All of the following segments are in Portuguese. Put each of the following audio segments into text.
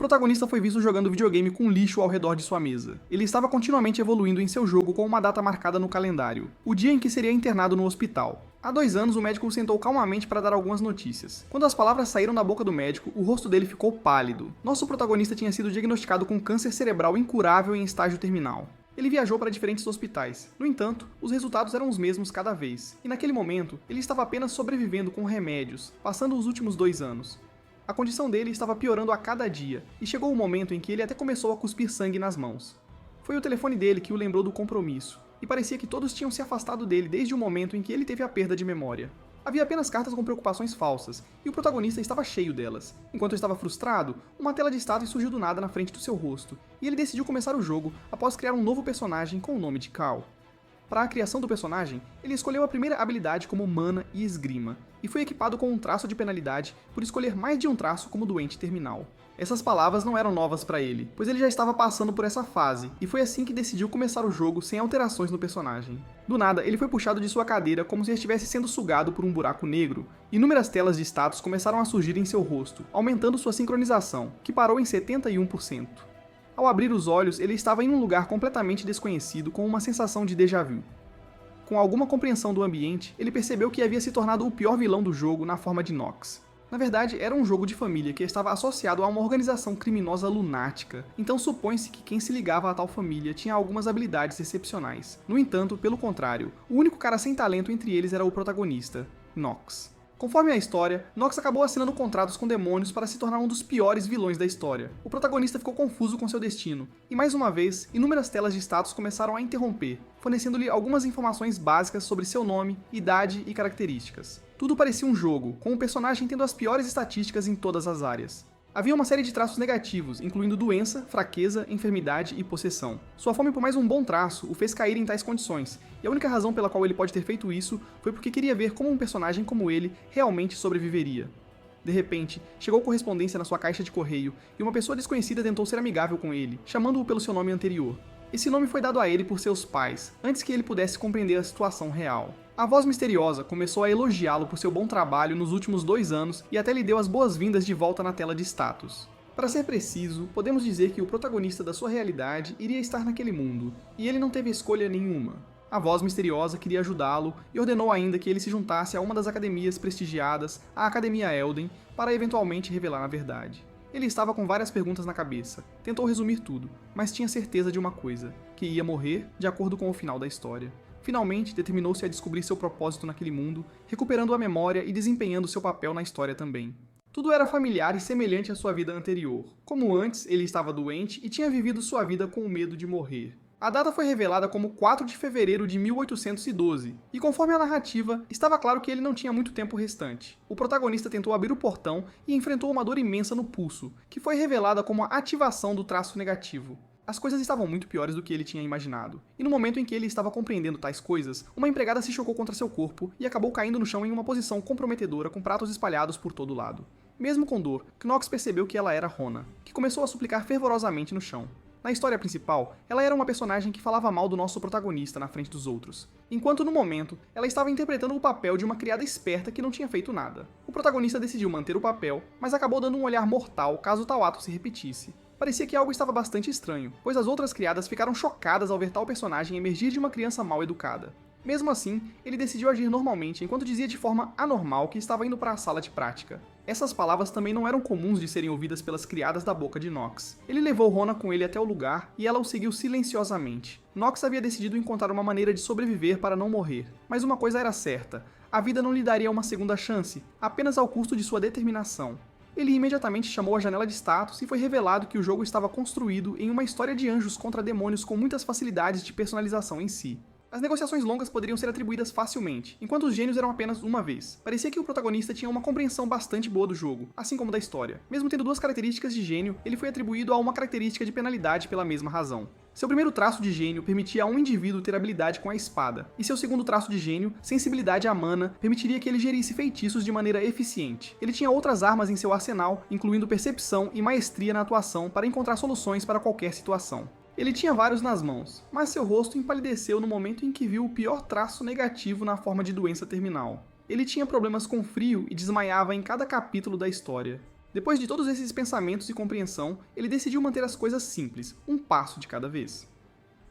protagonista foi visto jogando videogame com lixo ao redor de sua mesa. Ele estava continuamente evoluindo em seu jogo com uma data marcada no calendário, o dia em que seria internado no hospital. Há 2 anos, o médico o sentou calmamente para dar algumas notícias. Quando as palavras saíram da boca do médico, o rosto dele ficou pálido. Nosso protagonista tinha sido diagnosticado com câncer cerebral incurável em estágio terminal. Ele viajou para diferentes hospitais. No entanto, os resultados eram os mesmos cada vez, e naquele momento, ele estava apenas sobrevivendo com remédios, passando os últimos 2 anos. A condição dele estava piorando a cada dia, e chegou o momento em que ele até começou a cuspir sangue nas mãos. Foi o telefone dele que o lembrou do compromisso, e parecia que todos tinham se afastado dele desde o momento em que ele teve a perda de memória. Havia apenas cartas com preocupações falsas, e o protagonista estava cheio delas. Enquanto estava frustrado, uma tela de status surgiu do nada na frente do seu rosto, e ele decidiu começar o jogo após criar um novo personagem com o nome de Cal. Para a criação do personagem, ele escolheu a primeira habilidade como mana e esgrima, e foi equipado com um traço de penalidade por escolher mais de um traço como doente terminal. Essas palavras não eram novas para ele, pois ele já estava passando por essa fase, e foi assim que decidiu começar o jogo sem alterações no personagem. Do nada, ele foi puxado de sua cadeira como se estivesse sendo sugado por um buraco negro. Inúmeras telas de status começaram a surgir em seu rosto, aumentando sua sincronização, que parou em 71%. Ao abrir os olhos, ele estava em um lugar completamente desconhecido com uma sensação de déjà vu. Com alguma compreensão do ambiente, ele percebeu que havia se tornado o pior vilão do jogo na forma de Nox. Na verdade, era um jogo de família que estava associado a uma organização criminosa lunática, então supõe-se que quem se ligava a tal família tinha algumas habilidades excepcionais. No entanto, pelo contrário, o único cara sem talento entre eles era o protagonista, Nox. Conforme a história, Nox acabou assinando contratos com demônios para se tornar um dos piores vilões da história. O protagonista ficou confuso com seu destino, e mais uma vez, inúmeras telas de status começaram a interromper, fornecendo-lhe algumas informações básicas sobre seu nome, idade e características. Tudo parecia um jogo, com o personagem tendo as piores estatísticas em todas as áreas. Havia uma série de traços negativos, incluindo doença, fraqueza, enfermidade e possessão. Sua fome por mais um bom traço o fez cair em tais condições, e a única razão pela qual ele pode ter feito isso foi porque queria ver como um personagem como ele realmente sobreviveria. De repente, chegou correspondência na sua caixa de correio, e uma pessoa desconhecida tentou ser amigável com ele, chamando-o pelo seu nome anterior. Esse nome foi dado a ele por seus pais, antes que ele pudesse compreender a situação real. A voz misteriosa começou a elogiá-lo por seu bom trabalho nos últimos 2 anos e até lhe deu as boas-vindas de volta na tela de status. Para ser preciso, podemos dizer que o protagonista da sua realidade iria estar naquele mundo, e ele não teve escolha nenhuma. A voz misteriosa queria ajudá-lo e ordenou ainda que ele se juntasse a uma das academias prestigiadas, a Academia Elden, para eventualmente revelar a verdade. Ele estava com várias perguntas na cabeça, tentou resumir tudo, mas tinha certeza de uma coisa, que ia morrer de acordo com o final da história. Finalmente, determinou-se a descobrir seu propósito naquele mundo, recuperando a memória e desempenhando seu papel na história também. Tudo era familiar e semelhante à sua vida anterior. Como antes, ele estava doente e tinha vivido sua vida com o medo de morrer. A data foi revelada como 4 de fevereiro de 1812, e conforme a narrativa, estava claro que ele não tinha muito tempo restante. O protagonista tentou abrir o portão e enfrentou uma dor imensa no pulso, que foi revelada como a ativação do traço negativo. As coisas estavam muito piores do que ele tinha imaginado, e no momento em que ele estava compreendendo tais coisas, uma empregada se chocou contra seu corpo e acabou caindo no chão em uma posição comprometedora com pratos espalhados por todo lado. Mesmo com dor, Knox percebeu que ela era Rona, que começou a suplicar fervorosamente no chão. Na história principal, ela era uma personagem que falava mal do nosso protagonista na frente dos outros, enquanto no momento, ela estava interpretando o papel de uma criada esperta que não tinha feito nada. O protagonista decidiu manter o papel, mas acabou dando um olhar mortal caso tal ato se repetisse. Parecia que algo estava bastante estranho, pois as outras criadas ficaram chocadas ao ver tal personagem emergir de uma criança mal educada. Mesmo assim, ele decidiu agir normalmente enquanto dizia de forma anormal que estava indo para a sala de prática. Essas palavras também não eram comuns de serem ouvidas pelas criadas da boca de Knox. Ele levou Rona com ele até o lugar e ela o seguiu silenciosamente. Knox havia decidido encontrar uma maneira de sobreviver para não morrer, mas uma coisa era certa: a vida não lhe daria uma segunda chance, apenas ao custo de sua determinação. Ele imediatamente chamou a janela de status e foi revelado que o jogo estava construído em uma história de anjos contra demônios com muitas facilidades de personalização em si. As negociações longas poderiam ser atribuídas facilmente, enquanto os gênios eram apenas uma vez. Parecia que o protagonista tinha uma compreensão bastante boa do jogo, assim como da história. Mesmo tendo 2 características de gênio, ele foi atribuído a uma característica de penalidade pela mesma razão. Seu primeiro traço de gênio permitia a um indivíduo ter habilidade com a espada, e seu segundo traço de gênio, sensibilidade à mana, permitiria que ele gerisse feitiços de maneira eficiente. Ele tinha outras armas em seu arsenal, incluindo percepção e maestria na atuação para encontrar soluções para qualquer situação. Ele tinha vários nas mãos, mas seu rosto empalideceu no momento em que viu o pior traço negativo na forma de doença terminal. Ele tinha problemas com frio e desmaiava em cada capítulo da história. Depois de todos esses pensamentos e compreensão, ele decidiu manter as coisas simples, um passo de cada vez.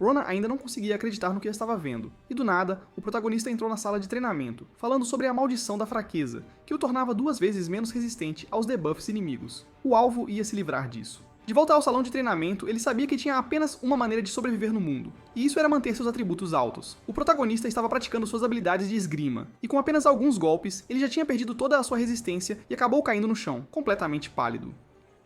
Rona ainda não conseguia acreditar no que estava vendo, e do nada, o protagonista entrou na sala de treinamento, falando sobre a maldição da fraqueza, que o tornava 2 vezes menos resistente aos debuffs inimigos. O alvo ia se livrar disso. De volta ao salão de treinamento, ele sabia que tinha apenas uma maneira de sobreviver no mundo, e isso era manter seus atributos altos. O protagonista estava praticando suas habilidades de esgrima, e com apenas alguns golpes, ele já tinha perdido toda a sua resistência e acabou caindo no chão, completamente pálido.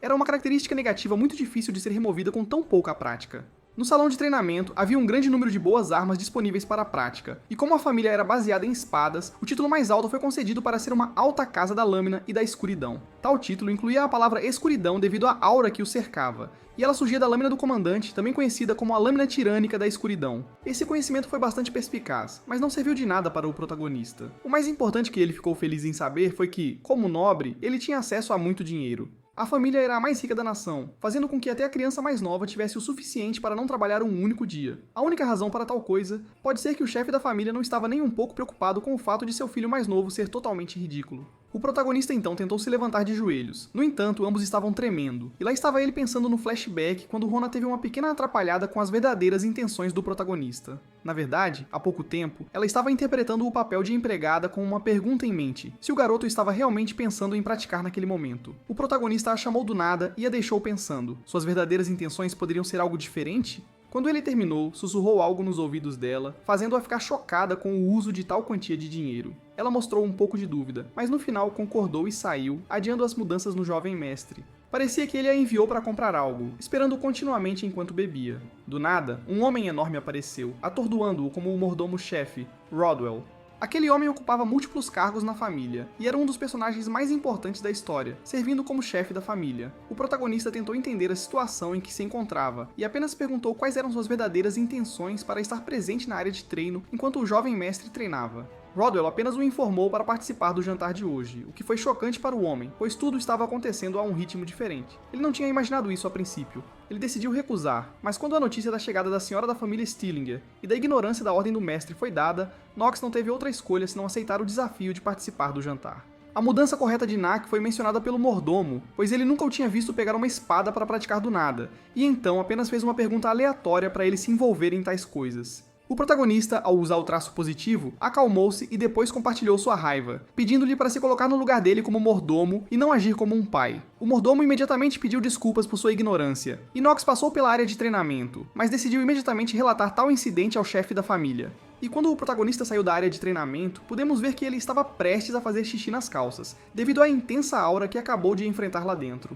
Era uma característica negativa muito difícil de ser removida com tão pouca prática. No salão de treinamento, havia um grande número de boas armas disponíveis para a prática, e como a família era baseada em espadas, o título mais alto foi concedido para ser uma alta casa da lâmina e da escuridão. Tal título incluía a palavra escuridão devido à aura que o cercava, e ela surgia da lâmina do comandante, também conhecida como a lâmina tirânica da escuridão. Esse conhecimento foi bastante perspicaz, mas não serviu de nada para o protagonista. O mais importante que ele ficou feliz em saber foi que, como nobre, ele tinha acesso a muito dinheiro. A família era a mais rica da nação, fazendo com que até a criança mais nova tivesse o suficiente para não trabalhar um único dia. A única razão para tal coisa pode ser que o chefe da família não estava nem um pouco preocupado com o fato de seu filho mais novo ser totalmente ridículo. O protagonista então tentou se levantar de joelhos. No entanto, ambos estavam tremendo. E lá estava ele pensando no flashback quando Rona teve uma pequena atrapalhada com as verdadeiras intenções do protagonista. Na verdade, há pouco tempo, ela estava interpretando o papel de empregada com uma pergunta em mente, se o garoto estava realmente pensando em praticar naquele momento. O protagonista a chamou do nada e a deixou pensando. Suas verdadeiras intenções poderiam ser algo diferente? Quando ele terminou, sussurrou algo nos ouvidos dela, fazendo-a ficar chocada com o uso de tal quantia de dinheiro. Ela mostrou um pouco de dúvida, mas no final concordou e saiu, adiando as mudanças no jovem mestre. Parecia que ele a enviou para comprar algo, esperando continuamente enquanto bebia. Do nada, um homem enorme apareceu, atordoando-o como o mordomo-chefe, Rodwell. Aquele homem ocupava múltiplos cargos na família, e era um dos personagens mais importantes da história, servindo como chefe da família. O protagonista tentou entender a situação em que se encontrava, e apenas perguntou quais eram suas verdadeiras intenções para estar presente na área de treino enquanto o jovem mestre treinava. Rodwell apenas o informou para participar do jantar de hoje, o que foi chocante para o homem, pois tudo estava acontecendo a um ritmo diferente. Ele não tinha imaginado isso a princípio. Ele decidiu recusar, mas quando a notícia da chegada da senhora da família Stillinger e da ignorância da ordem do mestre foi dada, Nox não teve outra escolha senão aceitar o desafio de participar do jantar. A mudança correta de Nak foi mencionada pelo mordomo, pois ele nunca o tinha visto pegar uma espada para praticar do nada, e então apenas fez uma pergunta aleatória para ele se envolver em tais coisas. O protagonista, ao usar o traço positivo, acalmou-se e depois compartilhou sua raiva, pedindo-lhe para se colocar no lugar dele como mordomo e não agir como um pai. O mordomo imediatamente pediu desculpas por sua ignorância, e Nox passou pela área de treinamento, mas decidiu imediatamente relatar tal incidente ao chefe da família. E quando o protagonista saiu da área de treinamento, podemos ver que ele estava prestes a fazer xixi nas calças, devido à intensa aura que acabou de enfrentar lá dentro.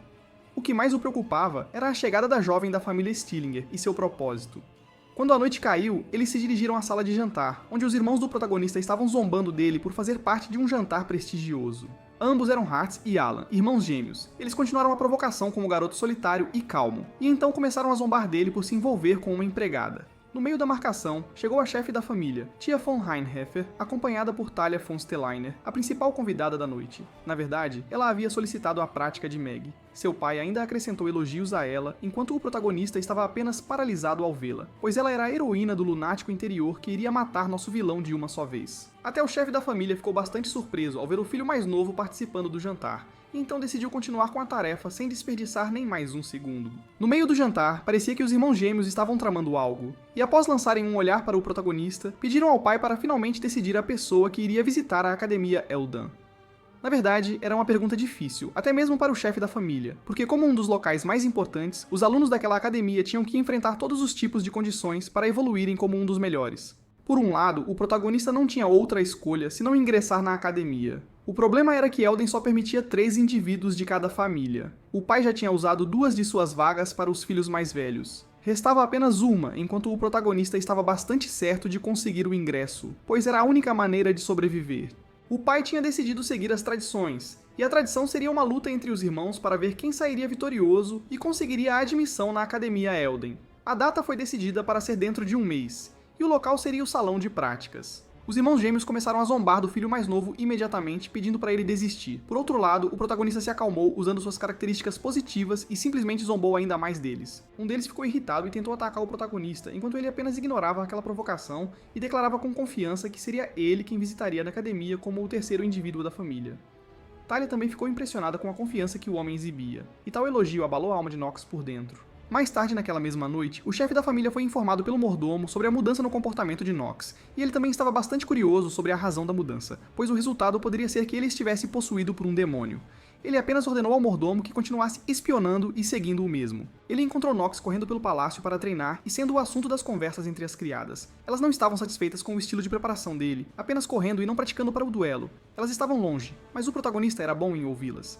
O que mais o preocupava era a chegada da jovem da família Stillinger e seu propósito. Quando a noite caiu, eles se dirigiram à sala de jantar, onde os irmãos do protagonista estavam zombando dele por fazer parte de um jantar prestigioso. Ambos eram Hartz e Alan, irmãos gêmeos. Eles continuaram a provocação como garoto solitário e calmo, e então começaram a zombar dele por se envolver com uma empregada. No meio da marcação, chegou a chefe da família, Tia von Reinheffer, acompanhada por Talia von Stelliner, a principal convidada da noite. Na verdade, ela havia solicitado a prática de Meg. Seu pai ainda acrescentou elogios a ela, enquanto o protagonista estava apenas paralisado ao vê-la, pois ela era a heroína do lunático interior que iria matar nosso vilão de uma só vez. Até o chefe da família ficou bastante surpreso ao ver o filho mais novo participando do jantar, e então decidiu continuar com a tarefa sem desperdiçar nem mais um segundo. No meio do jantar, parecia que os irmãos gêmeos estavam tramando algo, e após lançarem um olhar para o protagonista, pediram ao pai para finalmente decidir a pessoa que iria visitar a Academia Eldan. Na verdade, era uma pergunta difícil, até mesmo para o chefe da família, porque como um dos locais mais importantes, os alunos daquela academia tinham que enfrentar todos os tipos de condições para evoluírem como um dos melhores. Por um lado, o protagonista não tinha outra escolha senão ingressar na academia. O problema era que Elden só permitia 3 indivíduos de cada família. O pai já tinha usado 2 de suas vagas para os filhos mais velhos. Restava apenas uma, enquanto o protagonista estava bastante certo de conseguir o ingresso, pois era a única maneira de sobreviver. O pai tinha decidido seguir as tradições, e a tradição seria uma luta entre os irmãos para ver quem sairia vitorioso e conseguiria a admissão na Academia Elden. A data foi decidida para ser dentro de um mês, e o local seria o salão de práticas. Os irmãos gêmeos começaram a zombar do filho mais novo imediatamente, pedindo para ele desistir. Por outro lado, o protagonista se acalmou usando suas características positivas e simplesmente zombou ainda mais deles. Um deles ficou irritado e tentou atacar o protagonista, enquanto ele apenas ignorava aquela provocação e declarava com confiança que seria ele quem visitaria a academia como o terceiro indivíduo da família. Talia também ficou impressionada com a confiança que o homem exibia, e tal elogio abalou a alma de Nox por dentro. Mais tarde naquela mesma noite, o chefe da família foi informado pelo mordomo sobre a mudança no comportamento de Nox, e ele também estava bastante curioso sobre a razão da mudança, pois o resultado poderia ser que ele estivesse possuído por um demônio. Ele apenas ordenou ao mordomo que continuasse espionando e seguindo o mesmo. Ele encontrou Nox correndo pelo palácio para treinar e sendo o assunto das conversas entre as criadas. Elas não estavam satisfeitas com o estilo de preparação dele, apenas correndo e não praticando para o duelo. Elas estavam longe, mas o protagonista era bom em ouvi-las.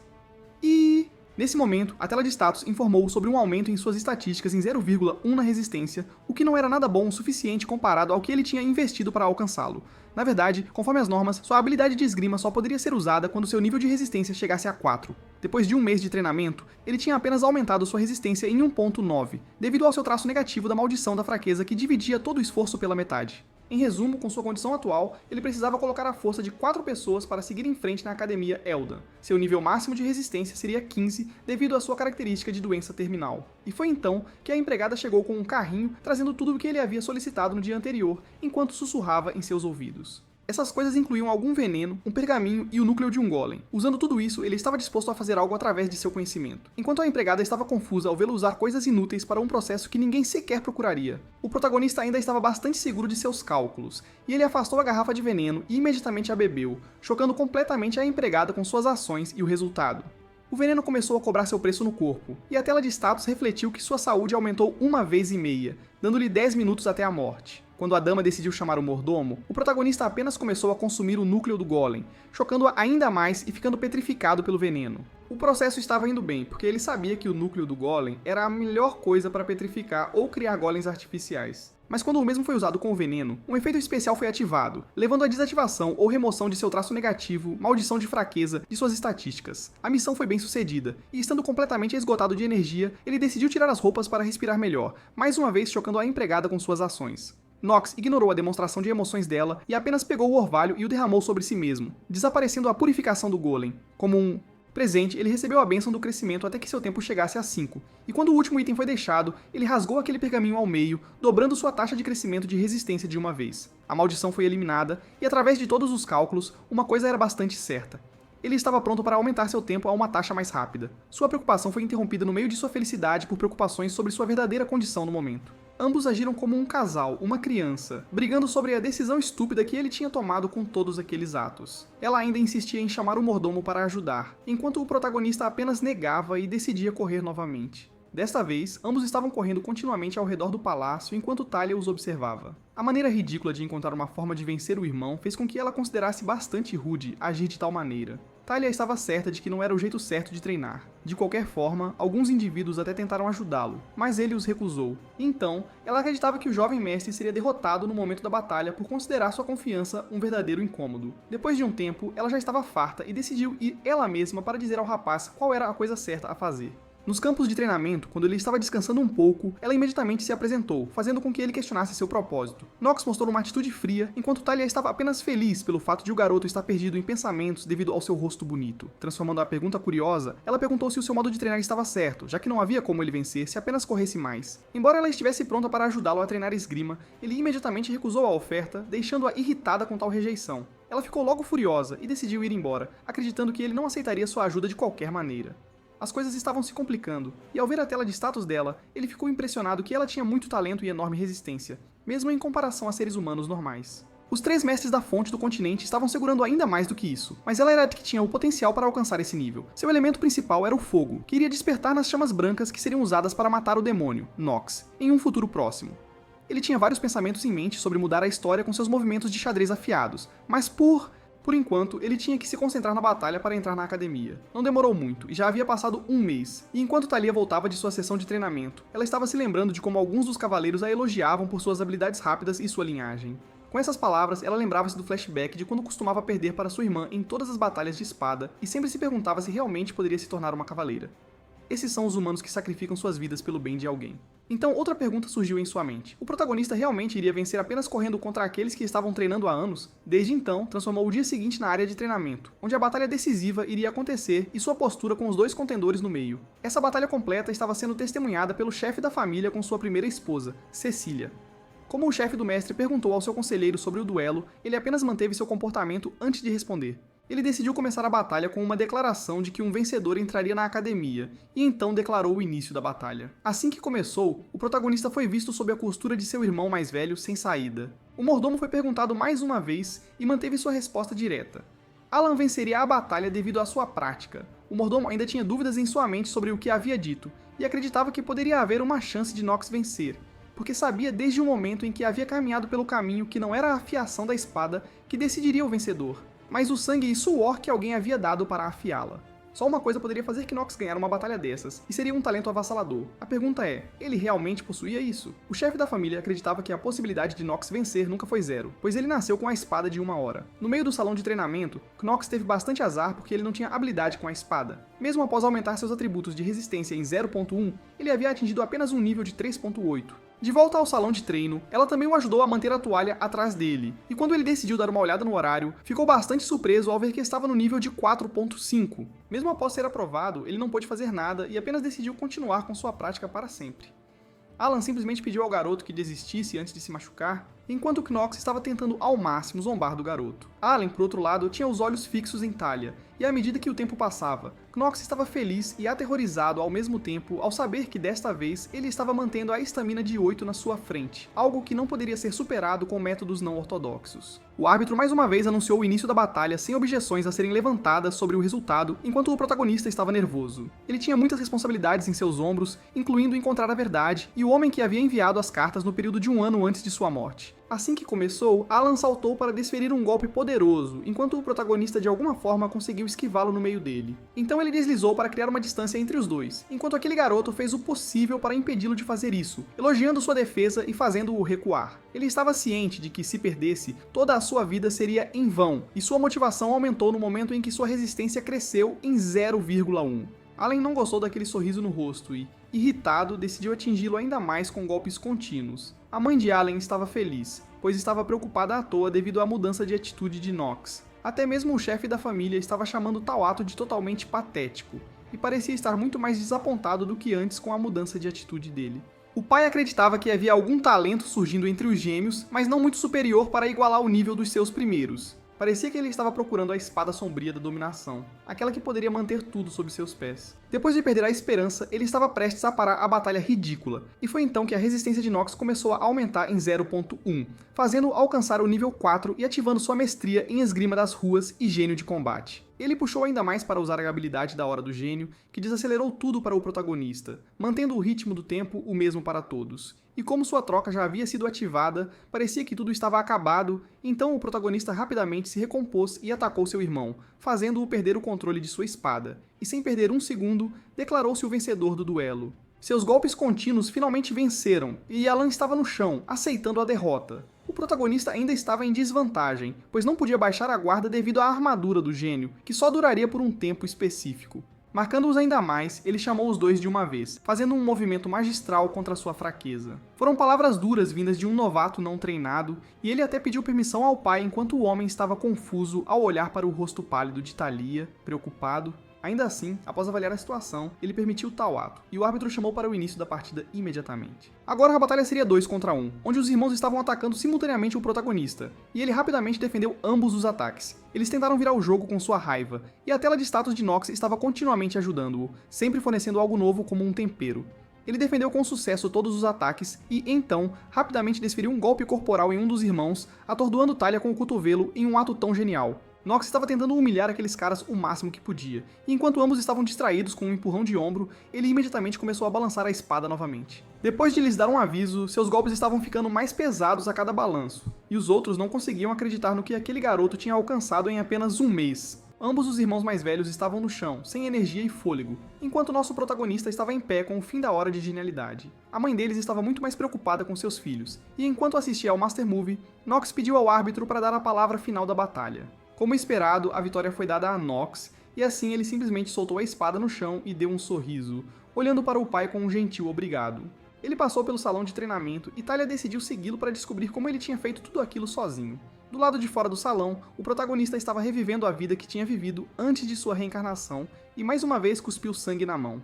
Nesse momento, a tela de status informou sobre um aumento em suas estatísticas em 0,1 na resistência, o que não era nada bom o suficiente comparado ao que ele tinha investido para alcançá-lo. Na verdade, conforme as normas, sua habilidade de esgrima só poderia ser usada quando seu nível de resistência chegasse a 4. Depois de um mês de treinamento, ele tinha apenas aumentado sua resistência em 1.9, devido ao seu traço negativo da maldição da fraqueza que dividia todo o esforço pela metade. Em resumo, com sua condição atual, ele precisava colocar a força de 4 pessoas para seguir em frente na Academia Eldan. Seu nível máximo de resistência seria 15, devido à sua característica de doença terminal. E foi então que a empregada chegou com um carrinho, trazendo tudo o que ele havia solicitado no dia anterior, enquanto sussurrava em seus ouvidos. Essas coisas incluíam algum veneno, um pergaminho e o núcleo de um golem. Usando tudo isso, ele estava disposto a fazer algo através de seu conhecimento. Enquanto a empregada estava confusa ao vê-lo usar coisas inúteis para um processo que ninguém sequer procuraria, o protagonista ainda estava bastante seguro de seus cálculos, e ele afastou a garrafa de veneno e imediatamente a bebeu, chocando completamente a empregada com suas ações e o resultado. O veneno começou a cobrar seu preço no corpo, e a tela de status refletiu que sua saúde aumentou 1,5 vezes, dando-lhe 10 minutos até a morte. Quando a dama decidiu chamar o mordomo, o protagonista apenas começou a consumir o núcleo do golem, chocando-a ainda mais e ficando petrificado pelo veneno. O processo estava indo bem, porque ele sabia que o núcleo do golem era a melhor coisa para petrificar ou criar golems artificiais. Mas quando o mesmo foi usado com o veneno, um efeito especial foi ativado, levando à desativação ou remoção de seu traço negativo, maldição de fraqueza, de suas estatísticas. A missão foi bem sucedida, e estando completamente esgotado de energia, ele decidiu tirar as roupas para respirar melhor, mais uma vez chocando a empregada com suas ações. Nox ignorou a demonstração de emoções dela e apenas pegou o orvalho e o derramou sobre si mesmo, desaparecendo a purificação do golem. Como um presente, ele recebeu a bênção do crescimento até que seu tempo chegasse a 5, e quando o último item foi deixado, ele rasgou aquele pergaminho ao meio, dobrando sua taxa de crescimento de resistência de uma vez. A maldição foi eliminada, e através de todos os cálculos, uma coisa era bastante certa. Ele estava pronto para aumentar seu tempo a uma taxa mais rápida. Sua preocupação foi interrompida no meio de sua felicidade por preocupações sobre sua verdadeira condição no momento. Ambos agiram como um casal, uma criança, brigando sobre a decisão estúpida que ele tinha tomado com todos aqueles atos. Ela ainda insistia em chamar o mordomo para ajudar, enquanto o protagonista apenas negava e decidia correr novamente. Desta vez, ambos estavam correndo continuamente ao redor do palácio enquanto Talia os observava. A maneira ridícula de encontrar uma forma de vencer o irmão fez com que ela considerasse bastante rude agir de tal maneira. Talia estava certa de que não era o jeito certo de treinar. De qualquer forma, alguns indivíduos até tentaram ajudá-lo, mas ele os recusou. Então, ela acreditava que o jovem mestre seria derrotado no momento da batalha por considerar sua confiança um verdadeiro incômodo. Depois de um tempo, ela já estava farta e decidiu ir ela mesma para dizer ao rapaz qual era a coisa certa a fazer. Nos campos de treinamento, quando ele estava descansando um pouco, ela imediatamente se apresentou, fazendo com que ele questionasse seu propósito. Nox mostrou uma atitude fria, enquanto Talia estava apenas feliz pelo fato de o garoto estar perdido em pensamentos devido ao seu rosto bonito. Transformando a pergunta curiosa, ela perguntou se o seu modo de treinar estava certo, já que não havia como ele vencer se apenas corresse mais. Embora ela estivesse pronta para ajudá-lo a treinar esgrima, ele imediatamente recusou a oferta, deixando-a irritada com tal rejeição. Ela ficou logo furiosa e decidiu ir embora, acreditando que ele não aceitaria sua ajuda de qualquer maneira. As coisas estavam se complicando, e ao ver a tela de status dela, ele ficou impressionado que ela tinha muito talento e enorme resistência, mesmo em comparação a seres humanos normais. Os 3 mestres da fonte do continente estavam segurando ainda mais do que isso, mas ela era a que tinha o potencial para alcançar esse nível. Seu elemento principal era o fogo, que iria despertar nas chamas brancas que seriam usadas para matar o demônio, Nox, em um futuro próximo. Ele tinha vários pensamentos em mente sobre mudar a história com seus movimentos de xadrez afiados, mas por enquanto, ele tinha que se concentrar na batalha para entrar na academia. Não demorou muito, e já havia passado um mês, e enquanto Talia voltava de sua sessão de treinamento, ela estava se lembrando de como alguns dos cavaleiros a elogiavam por suas habilidades rápidas e sua linhagem. Com essas palavras, ela lembrava-se do flashback de quando costumava perder para sua irmã em todas as batalhas de espada, e sempre se perguntava se realmente poderia se tornar uma cavaleira. Esses são os humanos que sacrificam suas vidas pelo bem de alguém. Então, outra pergunta surgiu em sua mente. O protagonista realmente iria vencer apenas correndo contra aqueles que estavam treinando há anos? Desde então, transformou o dia seguinte na área de treinamento, onde a batalha decisiva iria acontecer e sua postura com os 2 contendores no meio. Essa batalha completa estava sendo testemunhada pelo chefe da família com sua primeira esposa, Cecília. Como o chefe do mestre perguntou ao seu conselheiro sobre o duelo, ele apenas manteve seu comportamento antes de responder. Ele decidiu começar a batalha com uma declaração de que um vencedor entraria na academia, e então declarou o início da batalha. Assim que começou, o protagonista foi visto sob a costura de seu irmão mais velho sem saída. O mordomo foi perguntado mais uma vez e manteve sua resposta direta. Alan venceria a batalha devido à sua prática. O mordomo ainda tinha dúvidas em sua mente sobre o que havia dito, e acreditava que poderia haver uma chance de Nox vencer, porque sabia desde o momento em que havia caminhado pelo caminho que não era a afiação da espada que decidiria o vencedor, mas o sangue e suor que alguém havia dado para afiá-la. Só uma coisa poderia fazer que Nox ganhar uma batalha dessas, e seria um talento avassalador. A pergunta é, ele realmente possuía isso? O chefe da família acreditava que a possibilidade de Nox vencer nunca foi zero, pois ele nasceu com a espada de 1 hora. No meio do salão de treinamento, Knox teve bastante azar porque ele não tinha habilidade com a espada. Mesmo após aumentar seus atributos de resistência em 0.1, ele havia atingido apenas um nível de 3.8. De volta ao salão de treino, ela também o ajudou a manter a toalha atrás dele, e quando ele decidiu dar uma olhada no horário, ficou bastante surpreso ao ver que estava no nível de 4.5. Mesmo após ser aprovado, ele não pôde fazer nada e apenas decidiu continuar com sua prática para sempre. Alan simplesmente pediu ao garoto que desistisse antes de se machucar, enquanto Knox estava tentando ao máximo zombar do garoto. Alan, por outro lado, tinha os olhos fixos em Talia, e à medida que o tempo passava, Knox estava feliz e aterrorizado ao mesmo tempo ao saber que desta vez ele estava mantendo a estamina de 8 na sua frente, algo que não poderia ser superado com métodos não ortodoxos. O árbitro mais uma vez anunciou o início da batalha sem objeções a serem levantadas sobre o resultado, enquanto o protagonista estava nervoso. Ele tinha muitas responsabilidades em seus ombros, incluindo encontrar a verdade e o homem que havia enviado as cartas no período de 1 ano antes de sua morte. Assim que começou, Alan saltou para desferir um golpe poderoso, enquanto o protagonista de alguma forma conseguiu esquivá-lo no meio dele. Então ele deslizou para criar uma distância entre os dois, enquanto aquele garoto fez o possível para impedi-lo de fazer isso, elogiando sua defesa e fazendo-o recuar. Ele estava ciente de que se perdesse, toda a sua vida seria em vão, e sua motivação aumentou no momento em que sua resistência cresceu em 0,1. Alan não gostou daquele sorriso no rosto e, irritado, decidiu atingi-lo ainda mais com golpes contínuos. A mãe de Alan estava feliz, pois estava preocupada à toa devido à mudança de atitude de Knox. Até mesmo o chefe da família estava chamando tal ato de totalmente patético, e parecia estar muito mais desapontado do que antes com a mudança de atitude dele. O pai acreditava que havia algum talento surgindo entre os gêmeos, mas não muito superior para igualar o nível dos seus primeiros. Parecia que ele estava procurando a espada sombria da dominação, aquela que poderia manter tudo sob seus pés. Depois de perder a esperança, ele estava prestes a parar a batalha ridícula, e foi então que a resistência de Knox começou a aumentar em 0.1, fazendo-o alcançar o nível 4 e ativando sua mestria em esgrima das ruas e gênio de combate. Ele puxou ainda mais para usar a habilidade da Hora do Gênio, que desacelerou tudo para o protagonista, mantendo o ritmo do tempo o mesmo para todos. E como sua troca já havia sido ativada, parecia que tudo estava acabado, então o protagonista rapidamente se recompôs e atacou seu irmão, fazendo-o perder o controle de sua espada, e sem perder um segundo, declarou-se o vencedor do duelo. Seus golpes contínuos finalmente venceram, e Alan estava no chão, aceitando a derrota. O protagonista ainda estava em desvantagem, pois não podia baixar a guarda devido à armadura do gênio, que só duraria por um tempo específico. Marcando-os ainda mais, ele chamou os dois de uma vez, fazendo um movimento magistral contra sua fraqueza. Foram palavras duras vindas de um novato não treinado, e ele até pediu permissão ao pai enquanto o homem estava confuso ao olhar para o rosto pálido de Talia, preocupado. Ainda assim, após avaliar a situação, ele permitiu tal ato, e o árbitro chamou para o início da partida imediatamente. Agora a batalha seria 2 contra 1, onde os irmãos estavam atacando simultaneamente o protagonista, e ele rapidamente defendeu ambos os ataques. Eles tentaram virar o jogo com sua raiva, e a tela de status de Knox estava continuamente ajudando-o, sempre fornecendo algo novo como um tempero. Ele defendeu com sucesso todos os ataques e, então, rapidamente desferiu um golpe corporal em um dos irmãos, atordoando Talia com o cotovelo em um ato tão genial. Knox estava tentando humilhar aqueles caras o máximo que podia, e enquanto ambos estavam distraídos com um empurrão de ombro, ele imediatamente começou a balançar a espada novamente. Depois de lhes dar um aviso, seus golpes estavam ficando mais pesados a cada balanço, e os outros não conseguiam acreditar no que aquele garoto tinha alcançado em apenas um mês. Ambos os irmãos mais velhos estavam no chão, sem energia e fôlego, enquanto nosso protagonista estava em pé com o fim da hora de genialidade. A mãe deles estava muito mais preocupada com seus filhos, e enquanto assistia ao Master Move, Knox pediu ao árbitro para dar a palavra final da batalha. Como esperado, a vitória foi dada a Knox, e assim ele simplesmente soltou a espada no chão e deu um sorriso, olhando para o pai com um gentil obrigado. Ele passou pelo salão de treinamento e Talia decidiu segui-lo para descobrir como ele tinha feito tudo aquilo sozinho. Do lado de fora do salão, o protagonista estava revivendo a vida que tinha vivido antes de sua reencarnação e mais uma vez cuspiu sangue na mão.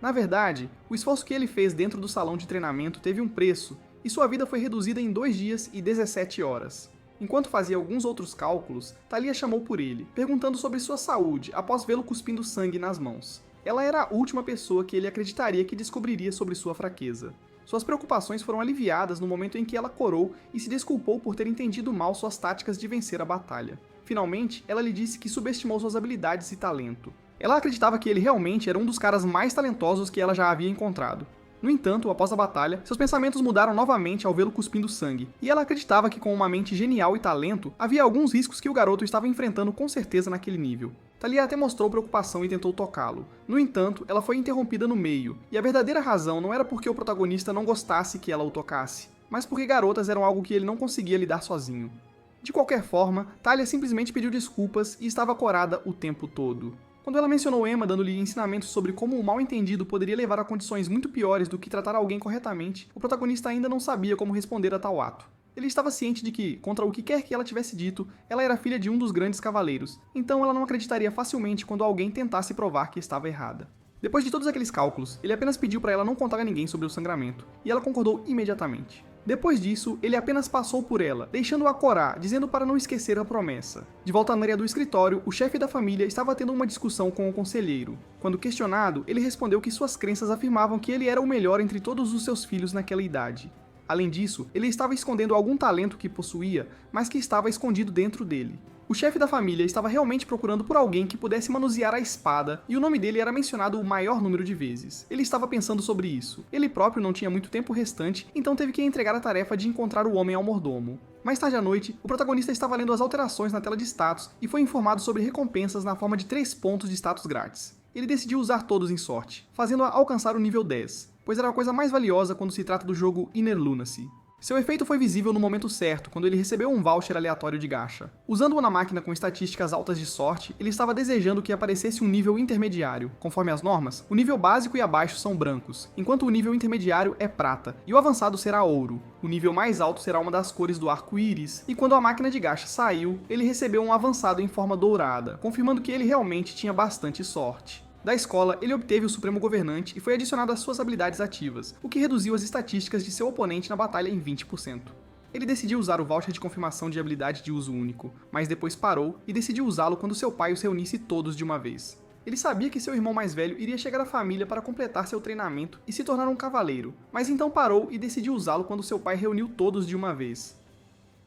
Na verdade, o esforço que ele fez dentro do salão de treinamento teve um preço, e sua vida foi reduzida em 2 dias e 17 horas. Enquanto fazia alguns outros cálculos, Talia chamou por ele, perguntando sobre sua saúde após vê-lo cuspindo sangue nas mãos. Ela era a última pessoa que ele acreditaria que descobriria sobre sua fraqueza. Suas preocupações foram aliviadas no momento em que ela corou e se desculpou por ter entendido mal suas táticas de vencer a batalha. Finalmente, ela lhe disse que subestimou suas habilidades e talento. Ela acreditava que ele realmente era um dos caras mais talentosos que ela já havia encontrado. No entanto, após a batalha, seus pensamentos mudaram novamente ao vê-lo cuspindo sangue, e ela acreditava que com uma mente genial e talento, havia alguns riscos que o garoto estava enfrentando com certeza naquele nível. Talia até mostrou preocupação e tentou tocá-lo. No entanto, ela foi interrompida no meio, e a verdadeira razão não era porque o protagonista não gostasse que ela o tocasse, mas porque garotas eram algo que ele não conseguia lidar sozinho. De qualquer forma, Talia simplesmente pediu desculpas e estava corada o tempo todo. Quando ela mencionou Emma dando-lhe ensinamentos sobre como o mal-entendido poderia levar a condições muito piores do que tratar alguém corretamente, o protagonista ainda não sabia como responder a tal ato. Ele estava ciente de que, contra o que quer que ela tivesse dito, ela era filha de um dos grandes cavaleiros, então ela não acreditaria facilmente quando alguém tentasse provar que estava errada. Depois de todos aqueles cálculos, ele apenas pediu para ela não contar a ninguém sobre o sangramento, e ela concordou imediatamente. Depois disso, ele apenas passou por ela, deixando-a corar, dizendo para não esquecer a promessa. De volta na área do escritório, o chefe da família estava tendo uma discussão com o conselheiro. Quando questionado, ele respondeu que suas crenças afirmavam que ele era o melhor entre todos os seus filhos naquela idade. Além disso, ele estava escondendo algum talento que possuía, mas que estava escondido dentro dele. O chefe da família estava realmente procurando por alguém que pudesse manusear a espada, e o nome dele era mencionado o maior número de vezes. Ele estava pensando sobre isso. Ele próprio não tinha muito tempo restante, então teve que entregar a tarefa de encontrar o homem ao mordomo. Mais tarde à noite, o protagonista estava lendo as alterações na tela de status e foi informado sobre recompensas na forma de 3 pontos de status grátis. Ele decidiu usar todos em sorte, fazendo-a alcançar o nível 10, pois era a coisa mais valiosa quando se trata do jogo Inner Lunacy. Seu efeito foi visível no momento certo, quando ele recebeu um voucher aleatório de gacha. Usando-o na máquina com estatísticas altas de sorte, ele estava desejando que aparecesse um nível intermediário. Conforme as normas, o nível básico e abaixo são brancos, enquanto o nível intermediário é prata, e o avançado será ouro. O nível mais alto será uma das cores do arco-íris, e quando a máquina de gacha saiu, ele recebeu um avançado em forma dourada, confirmando que ele realmente tinha bastante sorte. Da escola, ele obteve o Supremo Governante e foi adicionado às suas habilidades ativas, o que reduziu as estatísticas de seu oponente na batalha em 20%. Ele decidiu usar o voucher de confirmação de habilidade de uso único, mas depois parou e decidiu usá-lo quando seu pai os reunisse todos de uma vez. Ele sabia que seu irmão mais velho iria chegar à família para completar seu treinamento e se tornar um cavaleiro, mas então parou e decidiu usá-lo quando seu pai reuniu todos de uma vez.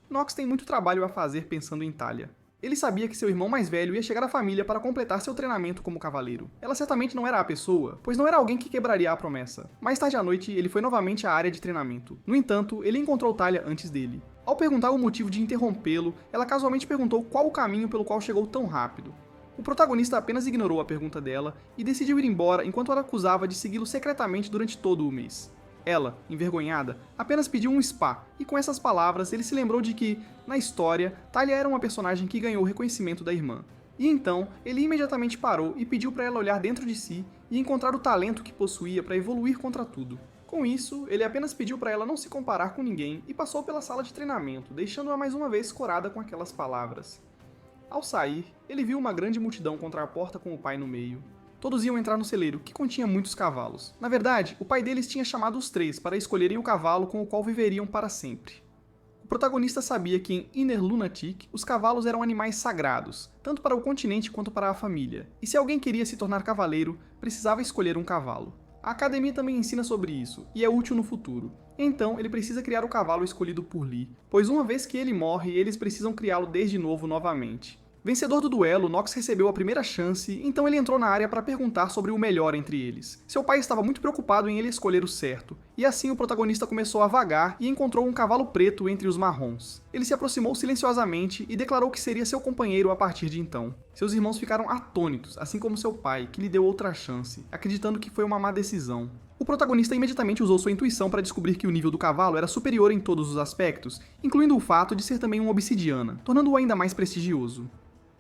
Nox tem muito trabalho a fazer pensando em Talia. Ele sabia que seu irmão mais velho ia chegar à família para completar seu treinamento como cavaleiro. Ela certamente não era a pessoa, pois não era alguém que quebraria a promessa. Mais tarde à noite, ele foi novamente à área de treinamento. No entanto, ele encontrou Talia antes dele. Ao perguntar o motivo de interrompê-lo, ela casualmente perguntou qual o caminho pelo qual chegou tão rápido. O protagonista apenas ignorou a pergunta dela e decidiu ir embora enquanto ela acusava de segui-lo secretamente durante todo o mês. Ela, envergonhada, apenas pediu um spa, e com essas palavras ele se lembrou de que, na história, Talia era uma personagem que ganhou o reconhecimento da irmã. E então, ele imediatamente parou e pediu para ela olhar dentro de si e encontrar o talento que possuía para evoluir contra tudo. Com isso, ele apenas pediu para ela não se comparar com ninguém e passou pela sala de treinamento, deixando-a mais uma vez corada com aquelas palavras. Ao sair, ele viu uma grande multidão contra a porta com o pai no meio. Todos iam entrar no celeiro, que continha muitos cavalos. Na verdade, o pai deles tinha chamado os 3 para escolherem o cavalo com o qual viveriam para sempre. O protagonista sabia que em Inner Lunatic, os cavalos eram animais sagrados, tanto para o continente quanto para a família, e se alguém queria se tornar cavaleiro, precisava escolher um cavalo. A academia também ensina sobre isso, e é útil no futuro. Então, ele precisa criar o cavalo escolhido por Lee, pois uma vez que ele morre, eles precisam criá-lo desde novo novamente. Vencedor do duelo, Nox recebeu a primeira chance, então ele entrou na área para perguntar sobre o melhor entre eles. Seu pai estava muito preocupado em ele escolher o certo, e assim o protagonista começou a vagar e encontrou um cavalo preto entre os marrons. Ele se aproximou silenciosamente e declarou que seria seu companheiro a partir de então. Seus irmãos ficaram atônitos, assim como seu pai, que lhe deu outra chance, acreditando que foi uma má decisão. O protagonista imediatamente usou sua intuição para descobrir que o nível do cavalo era superior em todos os aspectos, incluindo o fato de ser também um obsidiana, tornando-o ainda mais prestigioso.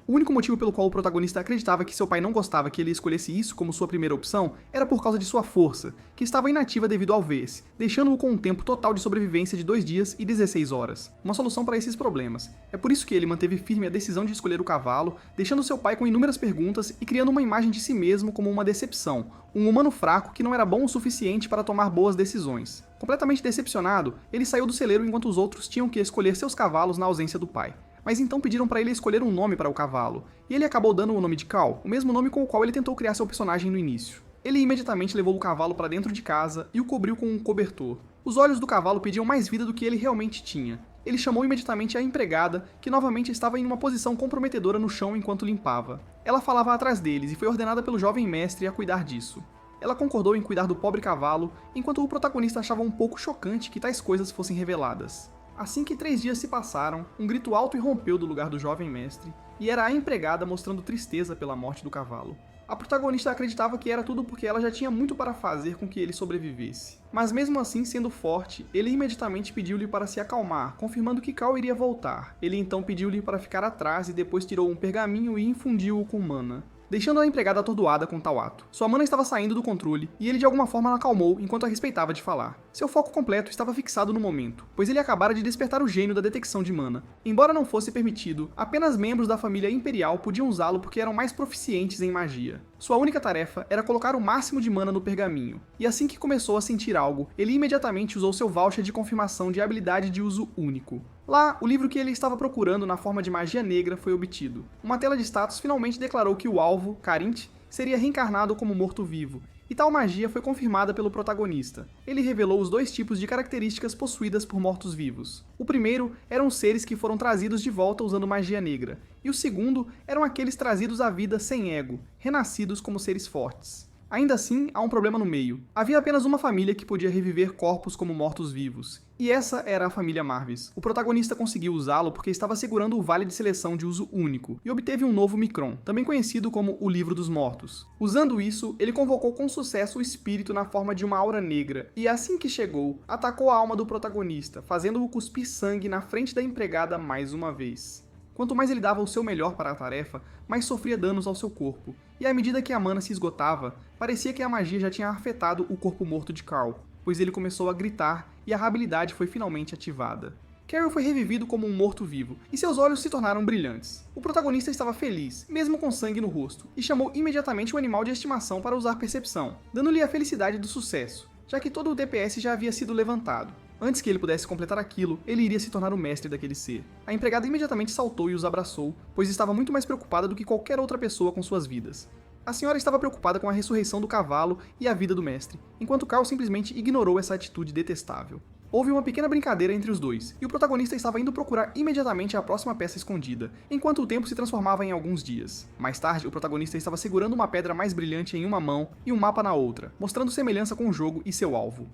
O único motivo pelo qual o protagonista acreditava que seu pai não gostava que ele escolhesse isso como sua primeira opção era por causa de sua força, que estava inativa devido ao Vs, deixando-o com um tempo total de sobrevivência de 2 dias e 16 horas. Uma solução para esses problemas. É por isso que ele manteve firme a decisão de escolher o cavalo, deixando seu pai com inúmeras perguntas e criando uma imagem de si mesmo como uma decepção, um humano fraco que não era bom o suficiente para tomar boas decisões. Completamente decepcionado, ele saiu do celeiro enquanto os outros tinham que escolher seus cavalos na ausência do pai. Mas então pediram para ele escolher um nome para o cavalo, e ele acabou dando o nome de Cal, o mesmo nome com o qual ele tentou criar seu personagem no início. Ele imediatamente levou o cavalo para dentro de casa e o cobriu com um cobertor. Os olhos do cavalo pediam mais vida do que ele realmente tinha. Ele chamou imediatamente a empregada, que novamente estava em uma posição comprometedora no chão enquanto limpava. Ela falava atrás deles e foi ordenada pelo jovem mestre a cuidar disso. Ela concordou em cuidar do pobre cavalo, enquanto o protagonista achava um pouco chocante que tais coisas fossem reveladas. Assim que 3 dias se passaram, um grito alto irrompeu do lugar do jovem mestre, e era a empregada mostrando tristeza pela morte do cavalo. A protagonista acreditava que era tudo porque ela já tinha muito para fazer com que ele sobrevivesse. Mas mesmo assim, sendo forte, ele imediatamente pediu-lhe para se acalmar, confirmando que Cal iria voltar. Ele então pediu-lhe para ficar atrás e depois tirou um pergaminho e infundiu-o com mana, deixando a empregada atordoada com tal ato. Sua mana estava saindo do controle, e ele de alguma forma a acalmou enquanto a respeitava de falar. Seu foco completo estava fixado no momento, pois ele acabara de despertar o gênio da detecção de mana. Embora não fosse permitido, apenas membros da família imperial podiam usá-lo porque eram mais proficientes em magia. Sua única tarefa era colocar o máximo de mana no pergaminho, e assim que começou a sentir algo, ele imediatamente usou seu voucher de confirmação de habilidade de uso único. Lá, o livro que ele estava procurando na forma de magia negra foi obtido. Uma tela de status finalmente declarou que o alvo, Carint, seria reencarnado como morto-vivo, e tal magia foi confirmada pelo protagonista. Ele revelou os 2 tipos de características possuídas por mortos-vivos. O primeiro eram os seres que foram trazidos de volta usando magia negra, e o segundo eram aqueles trazidos à vida sem ego, renascidos como seres fortes. Ainda assim, há um problema no meio. Havia apenas uma família que podia reviver corpos como mortos-vivos, e essa era a família Marvis. O protagonista conseguiu usá-lo porque estava segurando o vale de seleção de uso único, e obteve um novo Micron, também conhecido como o Livro dos Mortos. Usando isso, ele convocou com sucesso o espírito na forma de uma aura negra, e assim que chegou, atacou a alma do protagonista, fazendo-o cuspir sangue na frente da empregada mais uma vez. Quanto mais ele dava o seu melhor para a tarefa, mais sofria danos ao seu corpo, e à medida que a mana se esgotava, parecia que a magia já tinha afetado o corpo morto de Carl, pois ele começou a gritar e a habilidade foi finalmente ativada. Carol foi revivido como um morto-vivo, e seus olhos se tornaram brilhantes. O protagonista estava feliz, mesmo com sangue no rosto, e chamou imediatamente o animal de estimação para usar percepção, dando-lhe a felicidade do sucesso, já que todo o DPS já havia sido levantado. Antes que ele pudesse completar aquilo, ele iria se tornar o mestre daquele ser. A empregada imediatamente saltou e os abraçou, pois estava muito mais preocupada do que qualquer outra pessoa com suas vidas. A senhora estava preocupada com a ressurreição do cavalo e a vida do mestre, enquanto Carl simplesmente ignorou essa atitude detestável. Houve uma pequena brincadeira entre os dois, e o protagonista estava indo procurar imediatamente a próxima peça escondida, enquanto o tempo se transformava em alguns dias. Mais tarde, o protagonista estava segurando uma pedra mais brilhante em uma mão e um mapa na outra, mostrando semelhança com o jogo e seu alvo.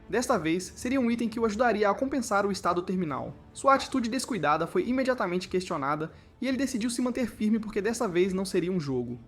Desta vez, seria um item que o ajudaria a compensar o estado terminal. Sua atitude descuidada foi imediatamente questionada, e ele decidiu se manter firme porque dessa vez não seria um jogo.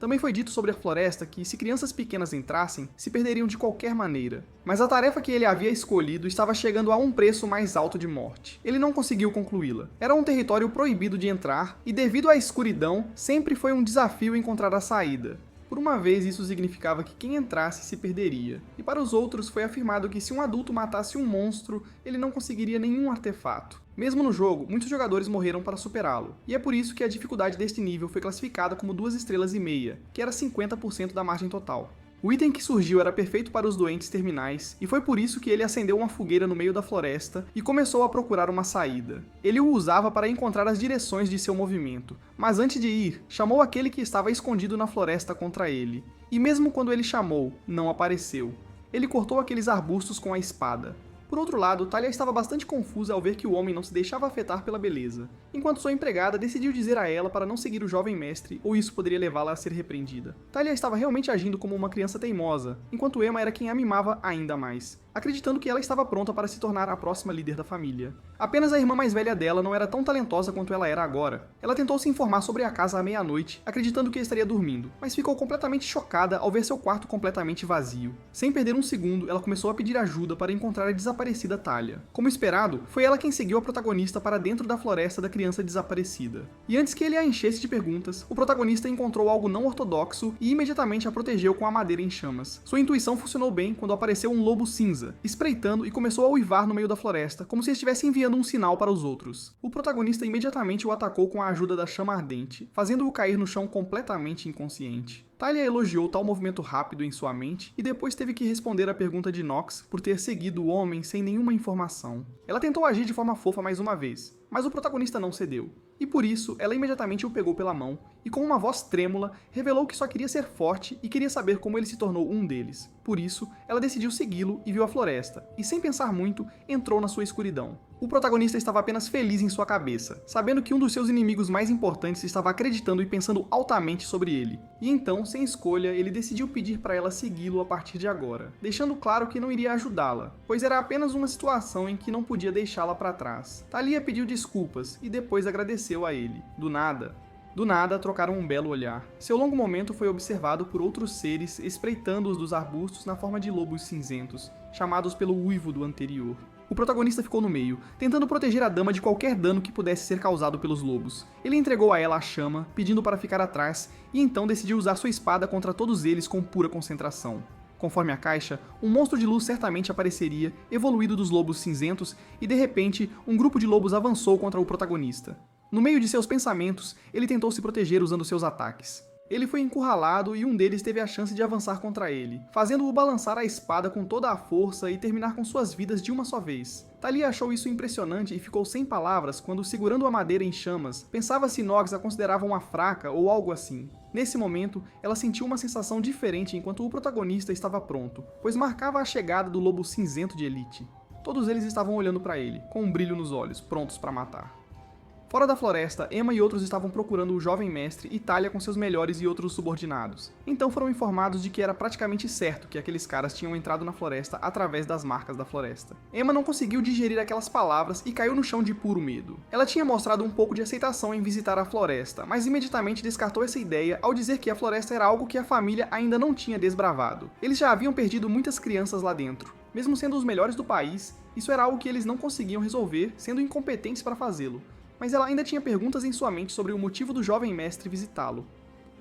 Também foi dito sobre a floresta que, se crianças pequenas entrassem, se perderiam de qualquer maneira. Mas a tarefa que ele havia escolhido estava chegando a um preço mais alto de morte. Ele não conseguiu concluí-la. Era um território proibido de entrar, e devido à escuridão, sempre foi um desafio encontrar a saída. Por uma vez, isso significava que quem entrasse se perderia, e para os outros foi afirmado que se um adulto matasse um monstro, ele não conseguiria nenhum artefato. Mesmo no jogo, muitos jogadores morreram para superá-lo, e é por isso que a dificuldade deste nível foi classificada como 2,5 estrelas, que era 50% da margem total. O item que surgiu era perfeito para os doentes terminais, e foi por isso que ele acendeu uma fogueira no meio da floresta e começou a procurar uma saída. Ele o usava para encontrar as direções de seu movimento, mas antes de ir, chamou aquele que estava escondido na floresta contra ele. E mesmo quando ele chamou, não apareceu. Ele cortou aqueles arbustos com a espada. Por outro lado, Talia estava bastante confusa ao ver que o homem não se deixava afetar pela beleza, enquanto sua empregada decidiu dizer a ela para não seguir o jovem mestre, ou isso poderia levá-la a ser repreendida. Talia estava realmente agindo como uma criança teimosa, enquanto Emma era quem a mimava ainda mais. acreditando que ela estava pronta para se tornar a próxima líder da família. Apenas a irmã mais velha dela não era tão talentosa quanto ela era agora. Ela tentou se informar sobre a casa à meia-noite, acreditando que estaria dormindo, mas ficou completamente chocada ao ver seu quarto completamente vazio. Sem perder um segundo, ela começou a pedir ajuda para encontrar a desaparecida Talia. Como esperado, foi ela quem seguiu a protagonista para dentro da floresta da criança desaparecida. E antes que ele a enchesse de perguntas, o protagonista encontrou algo não ortodoxo e imediatamente a protegeu com a madeira em chamas. Sua intuição funcionou bem quando apareceu um lobo cinza, espreitando e começou a uivar no meio da floresta, como se estivesse enviando um sinal para os outros. O protagonista imediatamente o atacou com a ajuda da chama ardente, fazendo-o cair no chão completamente inconsciente. Talia elogiou tal movimento rápido em sua mente e depois teve que responder à pergunta de Nox por ter seguido o homem sem nenhuma informação. Ela tentou agir de forma fofa mais uma vez, mas o protagonista não cedeu. E por isso, ela imediatamente o pegou pela mão e com uma voz trêmula, revelou que só queria ser forte e queria saber como ele se tornou um deles. Por isso, ela decidiu segui-lo e viu a floresta, e sem pensar muito, entrou na sua escuridão. O protagonista estava apenas feliz em sua cabeça, sabendo que um dos seus inimigos mais importantes estava acreditando e pensando altamente sobre ele. E então, sem escolha, ele decidiu pedir para ela segui-lo a partir de agora, deixando claro que não iria ajudá-la, pois era apenas uma situação em que não podia deixá-la para trás. Talia pediu desculpas e depois agradeceu a ele. Do nada, trocaram um belo olhar. Seu longo momento foi observado por outros seres espreitando-os dos arbustos na forma de lobos cinzentos, chamados pelo uivo do anterior. O protagonista ficou no meio, tentando proteger a dama de qualquer dano que pudesse ser causado pelos lobos. Ele entregou a ela a chama, pedindo para ficar atrás, e então decidiu usar sua espada contra todos eles com pura concentração. Conforme a caixa, um monstro de luz certamente apareceria, evoluído dos lobos cinzentos, e de repente, um grupo de lobos avançou contra o protagonista. No meio de seus pensamentos, ele tentou se proteger usando seus ataques. Ele foi encurralado e um deles teve a chance de avançar contra ele, fazendo-o balançar a espada com toda a força e terminar com suas vidas de uma só vez. Talia achou isso impressionante e ficou sem palavras quando, segurando a madeira em chamas, pensava se Nox a considerava uma fraca ou algo assim. Nesse momento, ela sentiu uma sensação diferente enquanto o protagonista estava pronto, pois marcava a chegada do lobo cinzento de Elite. Todos eles estavam olhando para ele, com um brilho nos olhos, prontos para matar. Fora da floresta, Emma e outros estavam procurando o jovem mestre e Talia com seus melhores e outros subordinados. Então foram informados de que era praticamente certo que aqueles caras tinham entrado na floresta através das marcas da floresta. Emma não conseguiu digerir aquelas palavras e caiu no chão de puro medo. Ela tinha mostrado um pouco de aceitação em visitar a floresta, mas imediatamente descartou essa ideia ao dizer que a floresta era algo que a família ainda não tinha desbravado. Eles já haviam perdido muitas crianças lá dentro. Mesmo sendo os melhores do país, isso era algo que eles não conseguiam resolver, sendo incompetentes para fazê-lo. Mas ela ainda tinha perguntas em sua mente sobre o motivo do jovem mestre visitá-lo.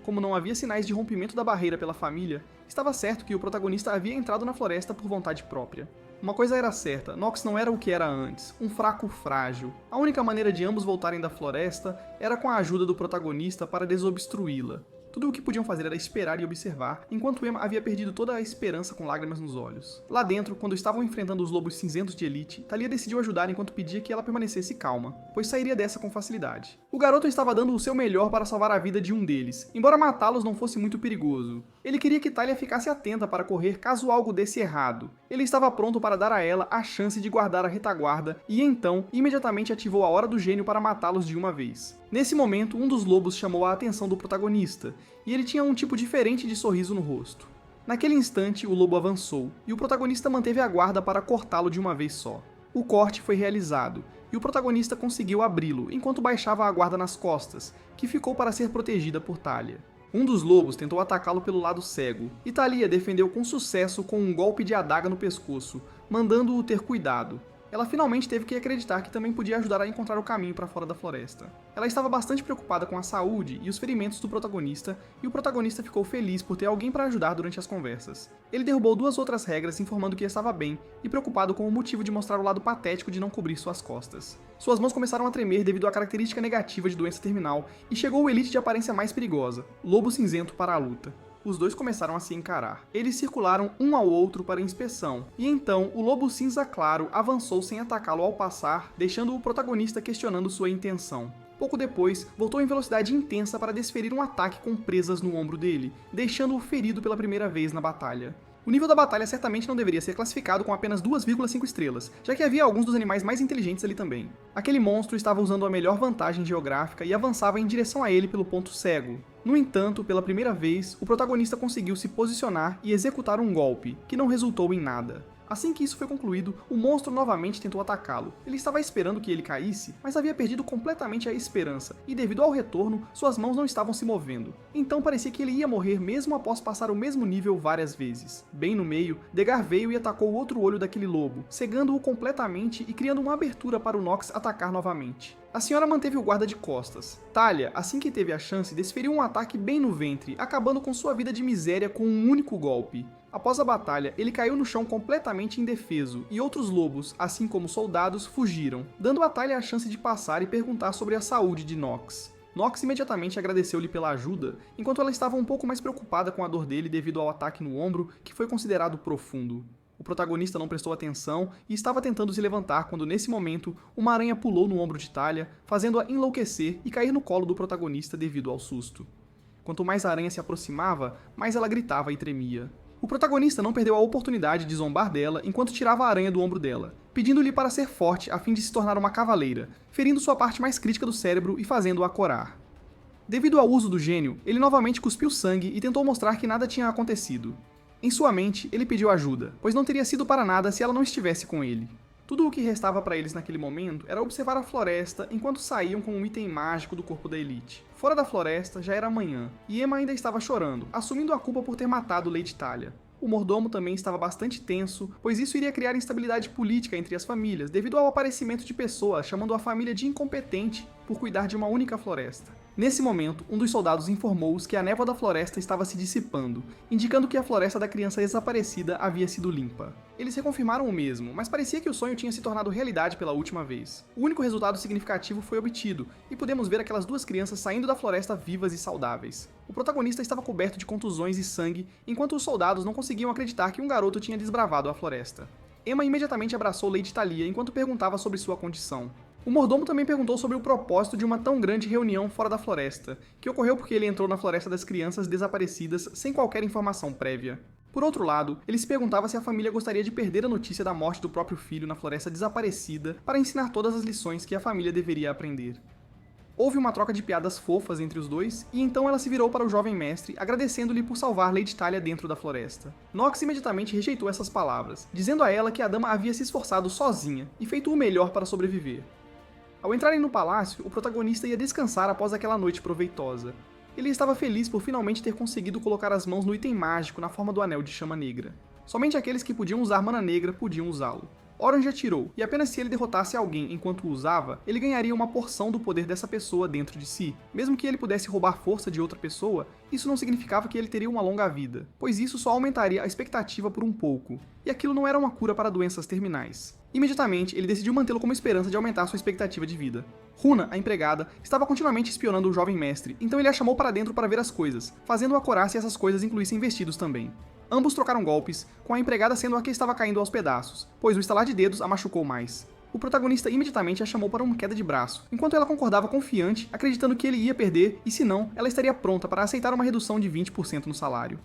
Como não havia sinais de rompimento da barreira pela família, estava certo que o protagonista havia entrado na floresta por vontade própria. Uma coisa era certa, Nox não era o que era antes, um fraco frágil. A única maneira de ambos voltarem da floresta era com a ajuda do protagonista para desobstruí-la. Tudo o que podiam fazer era esperar e observar, enquanto Emma havia perdido toda a esperança com lágrimas nos olhos. Lá dentro, quando estavam enfrentando os lobos cinzentos de Elite, Talia decidiu ajudar enquanto pedia que ela permanecesse calma, pois sairia dessa com facilidade. O garoto estava dando o seu melhor para salvar a vida de um deles, embora matá-los não fosse muito perigoso. Ele queria que Talia ficasse atenta para correr caso algo desse errado. Ele estava pronto para dar a ela a chance de guardar a retaguarda e então, imediatamente ativou a Hora do Gênio para matá-los de uma vez. Nesse momento, um dos lobos chamou a atenção do protagonista, e ele tinha um tipo diferente de sorriso no rosto. Naquele instante, o lobo avançou, e o protagonista manteve a guarda para cortá-lo de uma vez só. O corte foi realizado, e o protagonista conseguiu abri-lo enquanto baixava a guarda nas costas, que ficou para ser protegida por Talia. Um dos lobos tentou atacá-lo pelo lado cego, e Talia defendeu com sucesso com um golpe de adaga no pescoço, mandando-o ter cuidado. Ela finalmente teve que acreditar que também podia ajudar a encontrar o caminho para fora da floresta. Ela estava bastante preocupada com a saúde e os ferimentos do protagonista, e o protagonista ficou feliz por ter alguém para ajudar durante as conversas. Ele derrubou duas outras regras informando que estava bem, e preocupado com o motivo de mostrar o lado patético de não cobrir suas costas. Suas mãos começaram a tremer devido à característica negativa de doença terminal, e chegou o Elite de aparência mais perigosa, Lobo Cinzento, para a luta. Os dois começaram a se encarar. Eles circularam um ao outro para inspeção, e então o Lobo Cinza Claro avançou sem atacá-lo ao passar, deixando o protagonista questionando sua intenção. Pouco depois, voltou em velocidade intensa para desferir um ataque com presas no ombro dele, deixando-o ferido pela primeira vez na batalha. O nível da batalha certamente não deveria ser classificado com apenas 2,5 estrelas, já que havia alguns dos animais mais inteligentes ali também. Aquele monstro estava usando a melhor vantagem geográfica e avançava em direção a ele pelo ponto cego. No entanto, pela primeira vez, o protagonista conseguiu se posicionar e executar um golpe, que não resultou em nada. Assim que isso foi concluído, o monstro novamente tentou atacá-lo. Ele estava esperando que ele caísse, mas havia perdido completamente a esperança, e devido ao retorno, suas mãos não estavam se movendo. Então parecia que ele ia morrer mesmo após passar o mesmo nível várias vezes. Bem no meio, Degar veio e atacou o outro olho daquele lobo, cegando-o completamente e criando uma abertura para o Nox atacar novamente. A senhora manteve o guarda de costas. Talia, assim que teve a chance, desferiu um ataque bem no ventre, acabando com sua vida de miséria com um único golpe. Após a batalha, ele caiu no chão completamente indefeso, e outros lobos, assim como soldados, fugiram, dando a Talia a chance de passar e perguntar sobre a saúde de Nox. Nox imediatamente agradeceu-lhe pela ajuda, enquanto ela estava um pouco mais preocupada com a dor dele devido ao ataque no ombro, que foi considerado profundo. O protagonista não prestou atenção e estava tentando se levantar quando, nesse momento, uma aranha pulou no ombro de Talia, fazendo-a enlouquecer e cair no colo do protagonista devido ao susto. Quanto mais a aranha se aproximava, mais ela gritava e tremia. O protagonista não perdeu a oportunidade de zombar dela enquanto tirava a aranha do ombro dela, pedindo-lhe para ser forte a fim de se tornar uma cavaleira, ferindo sua parte mais crítica do cérebro e fazendo-a corar. Devido ao uso do gênio, ele novamente cuspiu sangue e tentou mostrar que nada tinha acontecido. Em sua mente, ele pediu ajuda, pois não teria sido para nada se ela não estivesse com ele. Tudo o que restava para eles naquele momento era observar a floresta enquanto saíam com um item mágico do corpo da Elite. Fora da floresta, já era manhã, e Emma ainda estava chorando, assumindo a culpa por ter matado Lady Talia. O mordomo também estava bastante tenso, pois isso iria criar instabilidade política entre as famílias, devido ao aparecimento de pessoas chamando a família de incompetente por cuidar de uma única floresta. Nesse momento, um dos soldados informou-os que a névoa da floresta estava se dissipando, indicando que a floresta da criança desaparecida havia sido limpa. Eles reconfirmaram o mesmo, mas parecia que o sonho tinha se tornado realidade pela última vez. O único resultado significativo foi obtido, e pudemos ver aquelas duas crianças saindo da floresta vivas e saudáveis. O protagonista estava coberto de contusões e sangue, enquanto os soldados não conseguiam acreditar que um garoto tinha desbravado a floresta. Emma imediatamente abraçou Lady Talia enquanto perguntava sobre sua condição. O mordomo também perguntou sobre o propósito de uma tão grande reunião fora da floresta, que ocorreu porque ele entrou na floresta das crianças desaparecidas sem qualquer informação prévia. Por outro lado, ele se perguntava se a família gostaria de perder a notícia da morte do próprio filho na floresta desaparecida para ensinar todas as lições que a família deveria aprender. Houve uma troca de piadas fofas entre os dois, e então ela se virou para o jovem mestre, agradecendo-lhe por salvar Lady Talia dentro da floresta. Nox imediatamente rejeitou essas palavras, dizendo a ela que a dama havia se esforçado sozinha e feito o melhor para sobreviver. Ao entrarem no palácio, o protagonista ia descansar após aquela noite proveitosa. Ele estava feliz por finalmente ter conseguido colocar as mãos no item mágico na forma do Anel de Chama Negra. Somente aqueles que podiam usar mana negra podiam usá-lo. Orange atirou, e apenas se ele derrotasse alguém enquanto o usava, ele ganharia uma porção do poder dessa pessoa dentro de si. Mesmo que ele pudesse roubar força de outra pessoa, isso não significava que ele teria uma longa vida, pois isso só aumentaria a expectativa por um pouco, e aquilo não era uma cura para doenças terminais. Imediatamente, ele decidiu mantê-lo como esperança de aumentar sua expectativa de vida. Runa, a empregada, estava continuamente espionando o jovem mestre, então ele a chamou para dentro para ver as coisas, fazendo-a corar se essas coisas incluíssem vestidos também. Ambos trocaram golpes, com a empregada sendo a que estava caindo aos pedaços, pois o estalar de dedos a machucou mais. O protagonista imediatamente a chamou para uma queda de braço, enquanto ela concordava confiante, acreditando que ele ia perder e, se não, ela estaria pronta para aceitar uma redução de 20% no salário.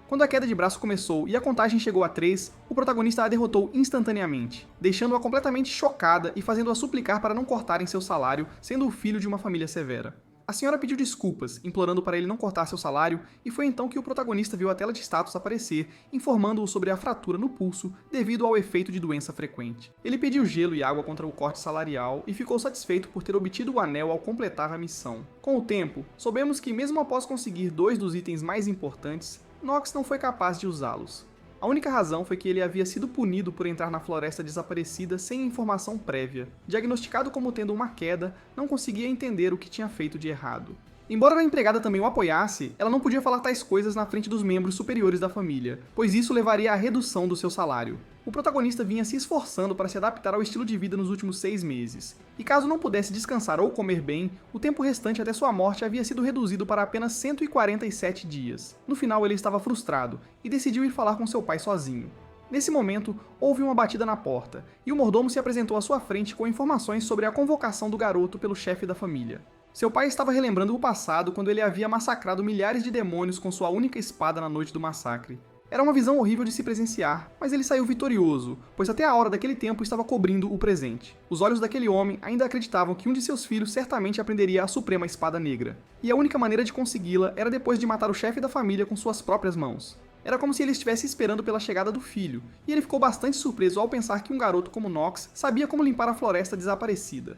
Quando a queda de braço começou e a contagem chegou a 3, o protagonista a derrotou instantaneamente, deixando-a completamente chocada e fazendo-a suplicar para não cortarem seu salário, sendo o filho de uma família severa. A senhora pediu desculpas, implorando para ele não cortar seu salário, e foi então que o protagonista viu a tela de status aparecer, informando-o sobre a fratura no pulso devido ao efeito de doença frequente. Ele pediu gelo e água contra o corte salarial e ficou satisfeito por ter obtido o anel ao completar a missão. Com o tempo, soubemos que mesmo após conseguir 2 dos itens mais importantes, Nox não foi capaz de usá-los. A única razão foi que ele havia sido punido por entrar na floresta desaparecida sem informação prévia. Diagnosticado como tendo uma queda, não conseguia entender o que tinha feito de errado. Embora a empregada também o apoiasse, ela não podia falar tais coisas na frente dos membros superiores da família, pois isso levaria à redução do seu salário. O protagonista vinha se esforçando para se adaptar ao estilo de vida nos últimos 6 meses, e caso não pudesse descansar ou comer bem, o tempo restante até sua morte havia sido reduzido para apenas 147 dias. No final ele estava frustrado, e decidiu ir falar com seu pai sozinho. Nesse momento, houve uma batida na porta, e o mordomo se apresentou à sua frente com informações sobre a convocação do garoto pelo chefe da família. Seu pai estava relembrando o passado quando ele havia massacrado milhares de demônios com sua única espada na noite do massacre. Era uma visão horrível de se presenciar, mas ele saiu vitorioso, pois até a hora daquele tempo estava cobrindo o presente. Os olhos daquele homem ainda acreditavam que um de seus filhos certamente aprenderia a Suprema Espada Negra, e a única maneira de consegui-la era depois de matar o chefe da família com suas próprias mãos. Era como se ele estivesse esperando pela chegada do filho, e ele ficou bastante surpreso ao pensar que um garoto como Knox sabia como limpar a floresta desaparecida.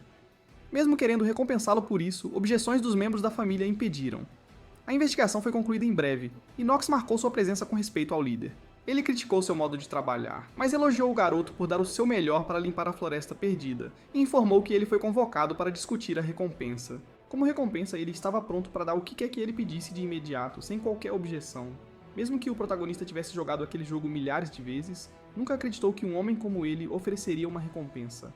Mesmo querendo recompensá-lo por isso, objeções dos membros da família impediram. A investigação foi concluída em breve, e Knox marcou sua presença com respeito ao líder. Ele criticou seu modo de trabalhar, mas elogiou o garoto por dar o seu melhor para limpar a floresta perdida, e informou que ele foi convocado para discutir a recompensa. Como recompensa, ele estava pronto para dar o que quer que ele pedisse de imediato, sem qualquer objeção. Mesmo que o protagonista tivesse jogado aquele jogo milhares de vezes, nunca acreditou que um homem como ele ofereceria uma recompensa.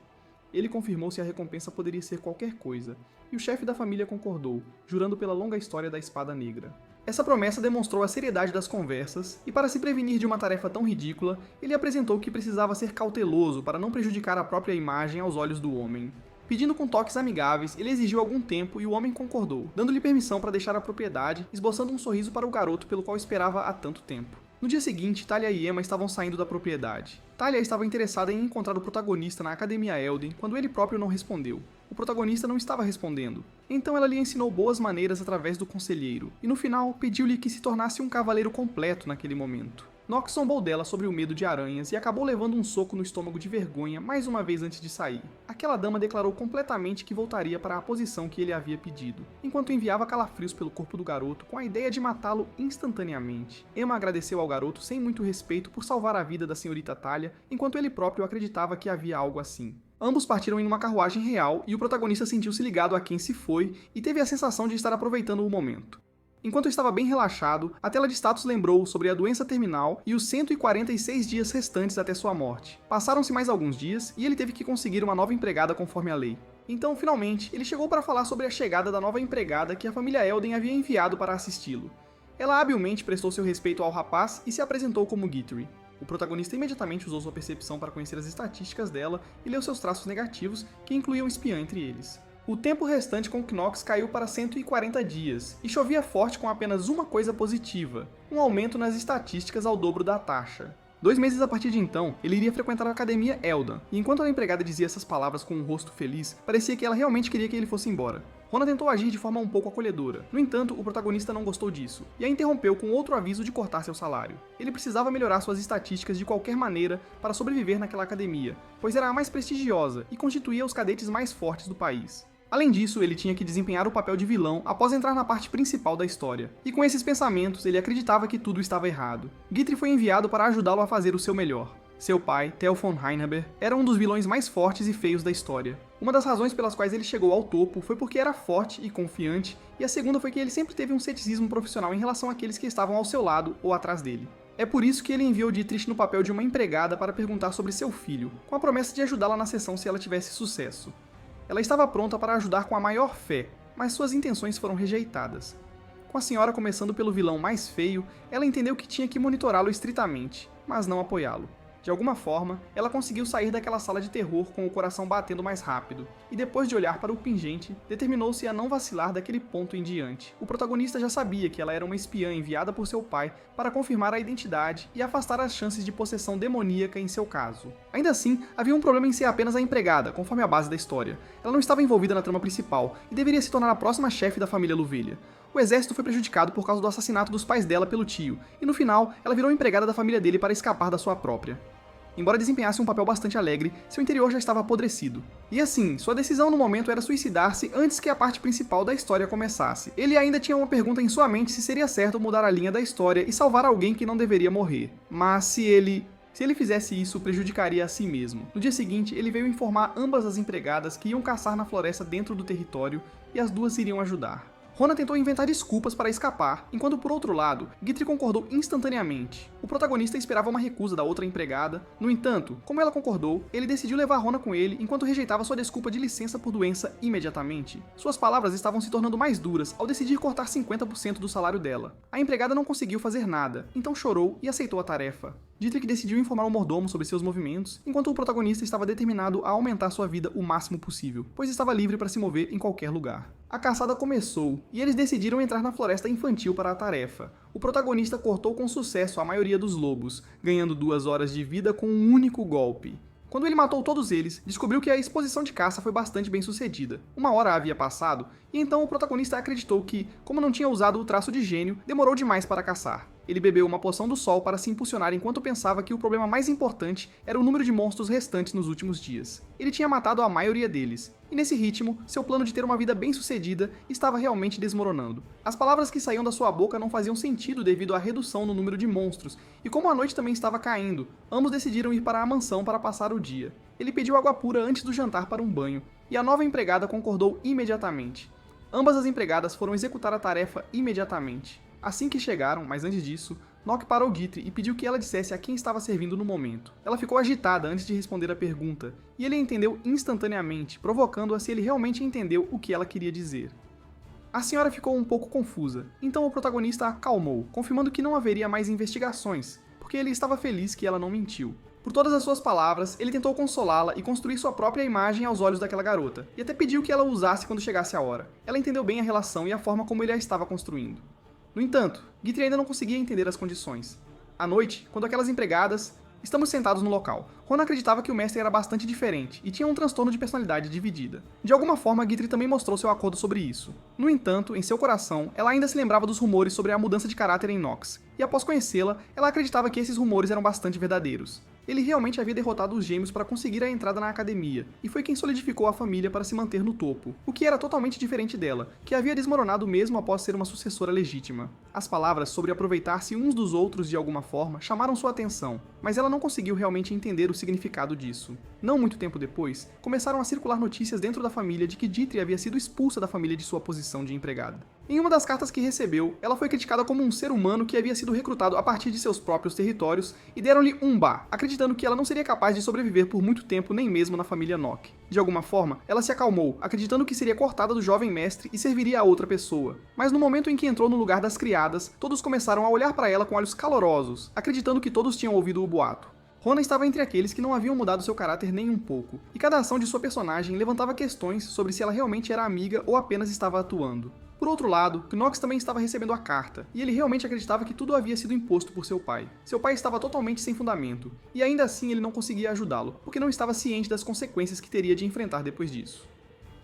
Ele confirmou se a recompensa poderia ser qualquer coisa, e o chefe da família concordou, jurando pela longa história da Espada Negra. Essa promessa demonstrou a seriedade das conversas, e para se prevenir de uma tarefa tão ridícula, ele apresentou que precisava ser cauteloso para não prejudicar a própria imagem aos olhos do homem. Pedindo com toques amigáveis, ele exigiu algum tempo e o homem concordou, dando-lhe permissão para deixar a propriedade, esboçando um sorriso para o garoto pelo qual esperava há tanto tempo. No dia seguinte, Talia e Emma estavam saindo da propriedade. Talia estava interessada em encontrar o protagonista na Academia Elden quando ele próprio não respondeu. O protagonista não estava respondendo. Então ela lhe ensinou boas maneiras através do conselheiro, e no final pediu-lhe que se tornasse um cavaleiro completo naquele momento. Knox zombou dela sobre o medo de aranhas e acabou levando um soco no estômago de vergonha mais uma vez antes de sair. Aquela dama declarou completamente que voltaria para a posição que ele havia pedido, enquanto enviava calafrios pelo corpo do garoto com a ideia de matá-lo instantaneamente. Emma agradeceu ao garoto sem muito respeito por salvar a vida da senhorita Talia, enquanto ele próprio acreditava que havia algo assim. Ambos partiram em uma carruagem real e o protagonista sentiu-se ligado a quem se foi e teve a sensação de estar aproveitando o momento. Enquanto estava bem relaxado, a tela de status lembrou sobre a doença terminal e os 146 dias restantes até sua morte. Passaram-se mais alguns dias e ele teve que conseguir uma nova empregada conforme a lei. Então, finalmente, ele chegou para falar sobre a chegada da nova empregada que a família Elden havia enviado para assisti-lo. Ela habilmente prestou seu respeito ao rapaz e se apresentou como Guthrie. O protagonista imediatamente usou sua percepção para conhecer as estatísticas dela e leu seus traços negativos, que incluíam espiã entre eles. O tempo restante com Knox caiu para 140 dias, e chovia forte com apenas uma coisa positiva: um aumento nas estatísticas ao dobro da taxa. 2 meses a partir de então, ele iria frequentar a Academia Elden, e enquanto a empregada dizia essas palavras com um rosto feliz, parecia que ela realmente queria que ele fosse embora. Rona tentou agir de forma um pouco acolhedora, no entanto, o protagonista não gostou disso, e a interrompeu com outro aviso de cortar seu salário. Ele precisava melhorar suas estatísticas de qualquer maneira para sobreviver naquela academia, pois era a mais prestigiosa e constituía os cadetes mais fortes do país. Além disso, ele tinha que desempenhar o papel de vilão após entrar na parte principal da história, e com esses pensamentos ele acreditava que tudo estava errado. Guthrie foi enviado para ajudá-lo a fazer o seu melhor. Seu pai, Theo von Heineber, era um dos vilões mais fortes e feios da história. Uma das razões pelas quais ele chegou ao topo foi porque era forte e confiante, e a segunda foi que ele sempre teve um ceticismo profissional em relação àqueles que estavam ao seu lado ou atrás dele. É por isso que ele enviou Dietrich no papel de uma empregada para perguntar sobre seu filho, com a promessa de ajudá-la na sessão se ela tivesse sucesso. Ela estava pronta para ajudar com a maior fé, mas suas intenções foram rejeitadas. Com a senhora começando pelo vilão mais feio, ela entendeu que tinha que monitorá-lo estritamente, mas não apoiá-lo. De alguma forma, ela conseguiu sair daquela sala de terror com o coração batendo mais rápido, e depois de olhar para o pingente, determinou-se a não vacilar daquele ponto em diante. O protagonista já sabia que ela era uma espiã enviada por seu pai para confirmar a identidade e afastar as chances de possessão demoníaca em seu caso. Ainda assim, havia um problema em ser apenas a empregada, conforme a base da história. Ela não estava envolvida na trama principal, e deveria se tornar a próxima chefe da família Luvelha. O exército foi prejudicado por causa do assassinato dos pais dela pelo tio, e no final, ela virou empregada da família dele para escapar da sua própria. Embora desempenhasse um papel bastante alegre, seu interior já estava apodrecido. E assim, sua decisão no momento era suicidar-se antes que a parte principal da história começasse. Ele ainda tinha uma pergunta em sua mente se seria certo mudar a linha da história e salvar alguém que não deveria morrer. Mas se ele fizesse isso, prejudicaria a si mesmo. No dia seguinte, ele veio informar ambas as empregadas que iam caçar na floresta dentro do território e as duas iriam ajudar. Rona tentou inventar desculpas para escapar, enquanto por outro lado, Guthrie concordou instantaneamente. O protagonista esperava uma recusa da outra empregada, no entanto, como ela concordou, ele decidiu levar Rona com ele enquanto rejeitava sua desculpa de licença por doença imediatamente. Suas palavras estavam se tornando mais duras ao decidir cortar 50% do salário dela. A empregada não conseguiu fazer nada, então chorou e aceitou a tarefa. Dietrich decidiu informar o mordomo sobre seus movimentos, enquanto o protagonista estava determinado a aumentar sua vida o máximo possível, pois estava livre para se mover em qualquer lugar. A caçada começou, e eles decidiram entrar na floresta infantil para a tarefa. O protagonista cortou com sucesso a maioria dos lobos, ganhando 2 horas de vida com um único golpe. Quando ele matou todos eles, descobriu que a exposição de caça foi bastante bem sucedida. 1 hora havia passado, e então o protagonista acreditou que, como não tinha usado o traço de gênio, demorou demais para caçar. Ele bebeu uma poção do sol para se impulsionar enquanto pensava que o problema mais importante era o número de monstros restantes nos últimos dias. Ele tinha matado a maioria deles, e nesse ritmo, seu plano de ter uma vida bem-sucedida estava realmente desmoronando. As palavras que saíam da sua boca não faziam sentido devido à redução no número de monstros, e como a noite também estava caindo, ambos decidiram ir para a mansão para passar o dia. Ele pediu água pura antes do jantar para um banho, e a nova empregada concordou imediatamente. Ambas as empregadas foram executar a tarefa imediatamente. Assim que chegaram, mas antes disso, Nock parou Guitry e pediu que ela dissesse a quem estava servindo no momento. Ela ficou agitada antes de responder a pergunta, e ele entendeu instantaneamente, provocando-a se ele realmente entendeu o que ela queria dizer. A senhora ficou um pouco confusa, então o protagonista a acalmou, confirmando que não haveria mais investigações, porque ele estava feliz que ela não mentiu. Por todas as suas palavras, ele tentou consolá-la e construir sua própria imagem aos olhos daquela garota, e até pediu que ela o usasse quando chegasse a hora. Ela entendeu bem a relação e a forma como ele a estava construindo. No entanto, Guitry ainda não conseguia entender as condições. À noite, quando aquelas empregadas... Estamos sentados no local. Ron acreditava que o mestre era bastante diferente e tinha um transtorno de personalidade dividida. De alguma forma, Guitry também mostrou seu acordo sobre isso. No entanto, em seu coração, ela ainda se lembrava dos rumores sobre a mudança de caráter em Nox, e após conhecê-la, ela acreditava que esses rumores eram bastante verdadeiros. Ele realmente havia derrotado os gêmeos para conseguir a entrada na academia, e foi quem solidificou a família para se manter no topo, o que era totalmente diferente dela, que havia desmoronado mesmo após ser uma sucessora legítima. As palavras sobre aproveitar-se uns dos outros de alguma forma chamaram sua atenção, mas ela não conseguiu realmente entender o significado disso. Não muito tempo depois, começaram a circular notícias dentro da família de que Guitry havia sido expulsa da família de sua posição de empregada. Em uma das cartas que recebeu, ela foi criticada como um ser humano que havia sido recrutado a partir de seus próprios territórios e deram-lhe um bar, acreditando que ela não seria capaz de sobreviver por muito tempo nem mesmo na família Nock. De alguma forma, ela se acalmou, acreditando que seria cortada do jovem mestre e serviria a outra pessoa. Mas no momento em que entrou no lugar das criadas, todos começaram a olhar para ela com olhos calorosos, acreditando que todos tinham ouvido o boato. Rona estava entre aqueles que não haviam mudado seu caráter nem um pouco, e cada ação de sua personagem levantava questões sobre se ela realmente era amiga ou apenas estava atuando. Por outro lado, Knox também estava recebendo a carta, e ele realmente acreditava que tudo havia sido imposto por seu pai. Seu pai estava totalmente sem fundamento, e ainda assim ele não conseguia ajudá-lo, porque não estava ciente das consequências que teria de enfrentar depois disso.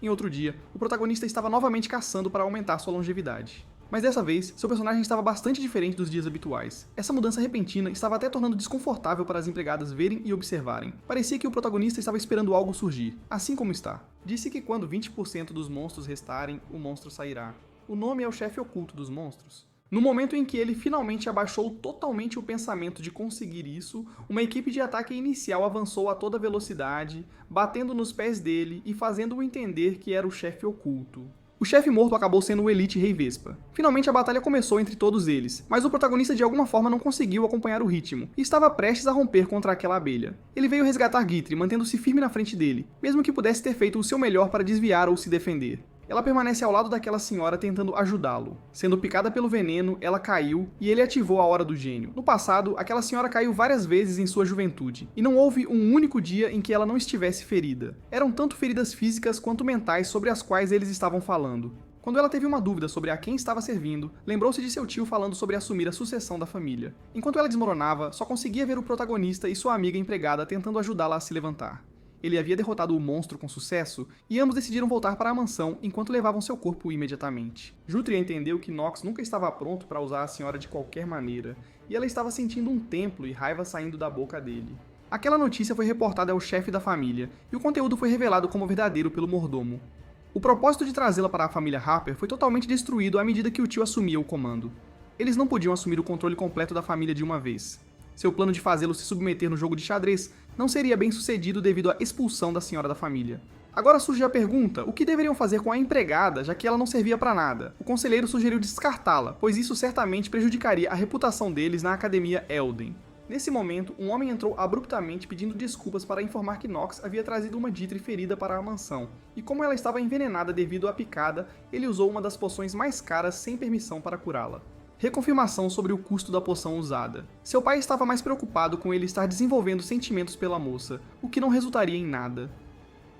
Em outro dia, o protagonista estava novamente caçando para aumentar sua longevidade. Mas dessa vez, seu personagem estava bastante diferente dos dias habituais. Essa mudança repentina estava até tornando desconfortável para as empregadas verem e observarem. Parecia que o protagonista estava esperando algo surgir, assim como está. Disse que quando 20% dos monstros restarem, o monstro sairá. O nome é o chefe oculto dos monstros. No momento em que ele finalmente abaixou totalmente o pensamento de conseguir isso, uma equipe de ataque inicial avançou a toda velocidade, batendo nos pés dele e fazendo-o entender que era o chefe oculto. O chefe morto acabou sendo o Elite Rei Vespa. Finalmente a batalha começou entre todos eles, mas o protagonista de alguma forma não conseguiu acompanhar o ritmo, e estava prestes a romper contra aquela abelha. Ele veio resgatar Guitry, mantendo-se firme na frente dele, mesmo que pudesse ter feito o seu melhor para desviar ou se defender. Ela permanece ao lado daquela senhora tentando ajudá-lo. Sendo picada pelo veneno, ela caiu e ele ativou a Hora do Gênio. No passado, aquela senhora caiu várias vezes em sua juventude, e não houve um único dia em que ela não estivesse ferida. Eram tanto feridas físicas quanto mentais sobre as quais eles estavam falando. Quando ela teve uma dúvida sobre a quem estava servindo, lembrou-se de seu tio falando sobre assumir a sucessão da família. Enquanto ela desmoronava, só conseguia ver o protagonista e sua amiga empregada tentando ajudá-la a se levantar. Ele havia derrotado o monstro com sucesso, e ambos decidiram voltar para a mansão enquanto levavam seu corpo imediatamente. Jutria entendeu que Nox nunca estava pronto para usar a senhora de qualquer maneira, e ela estava sentindo um templo e raiva saindo da boca dele. Aquela notícia foi reportada ao chefe da família, e o conteúdo foi revelado como verdadeiro pelo mordomo. O propósito de trazê-la para a família Harper foi totalmente destruído à medida que o tio assumia o comando. Eles não podiam assumir o controle completo da família de uma vez. Seu plano de fazê-lo se submeter no jogo de xadrez não seria bem sucedido devido à expulsão da senhora da família. Agora surge a pergunta, o que deveriam fazer com a empregada, já que ela não servia para nada? O conselheiro sugeriu descartá-la, pois isso certamente prejudicaria a reputação deles na Academia Elden. Nesse momento, um homem entrou abruptamente pedindo desculpas para informar que Nox havia trazido uma Guitry ferida para a mansão, e como ela estava envenenada devido à picada, ele usou uma das poções mais caras sem permissão para curá-la. Reconfirmação sobre o custo da poção usada. Seu pai estava mais preocupado com ele estar desenvolvendo sentimentos pela moça, o que não resultaria em nada.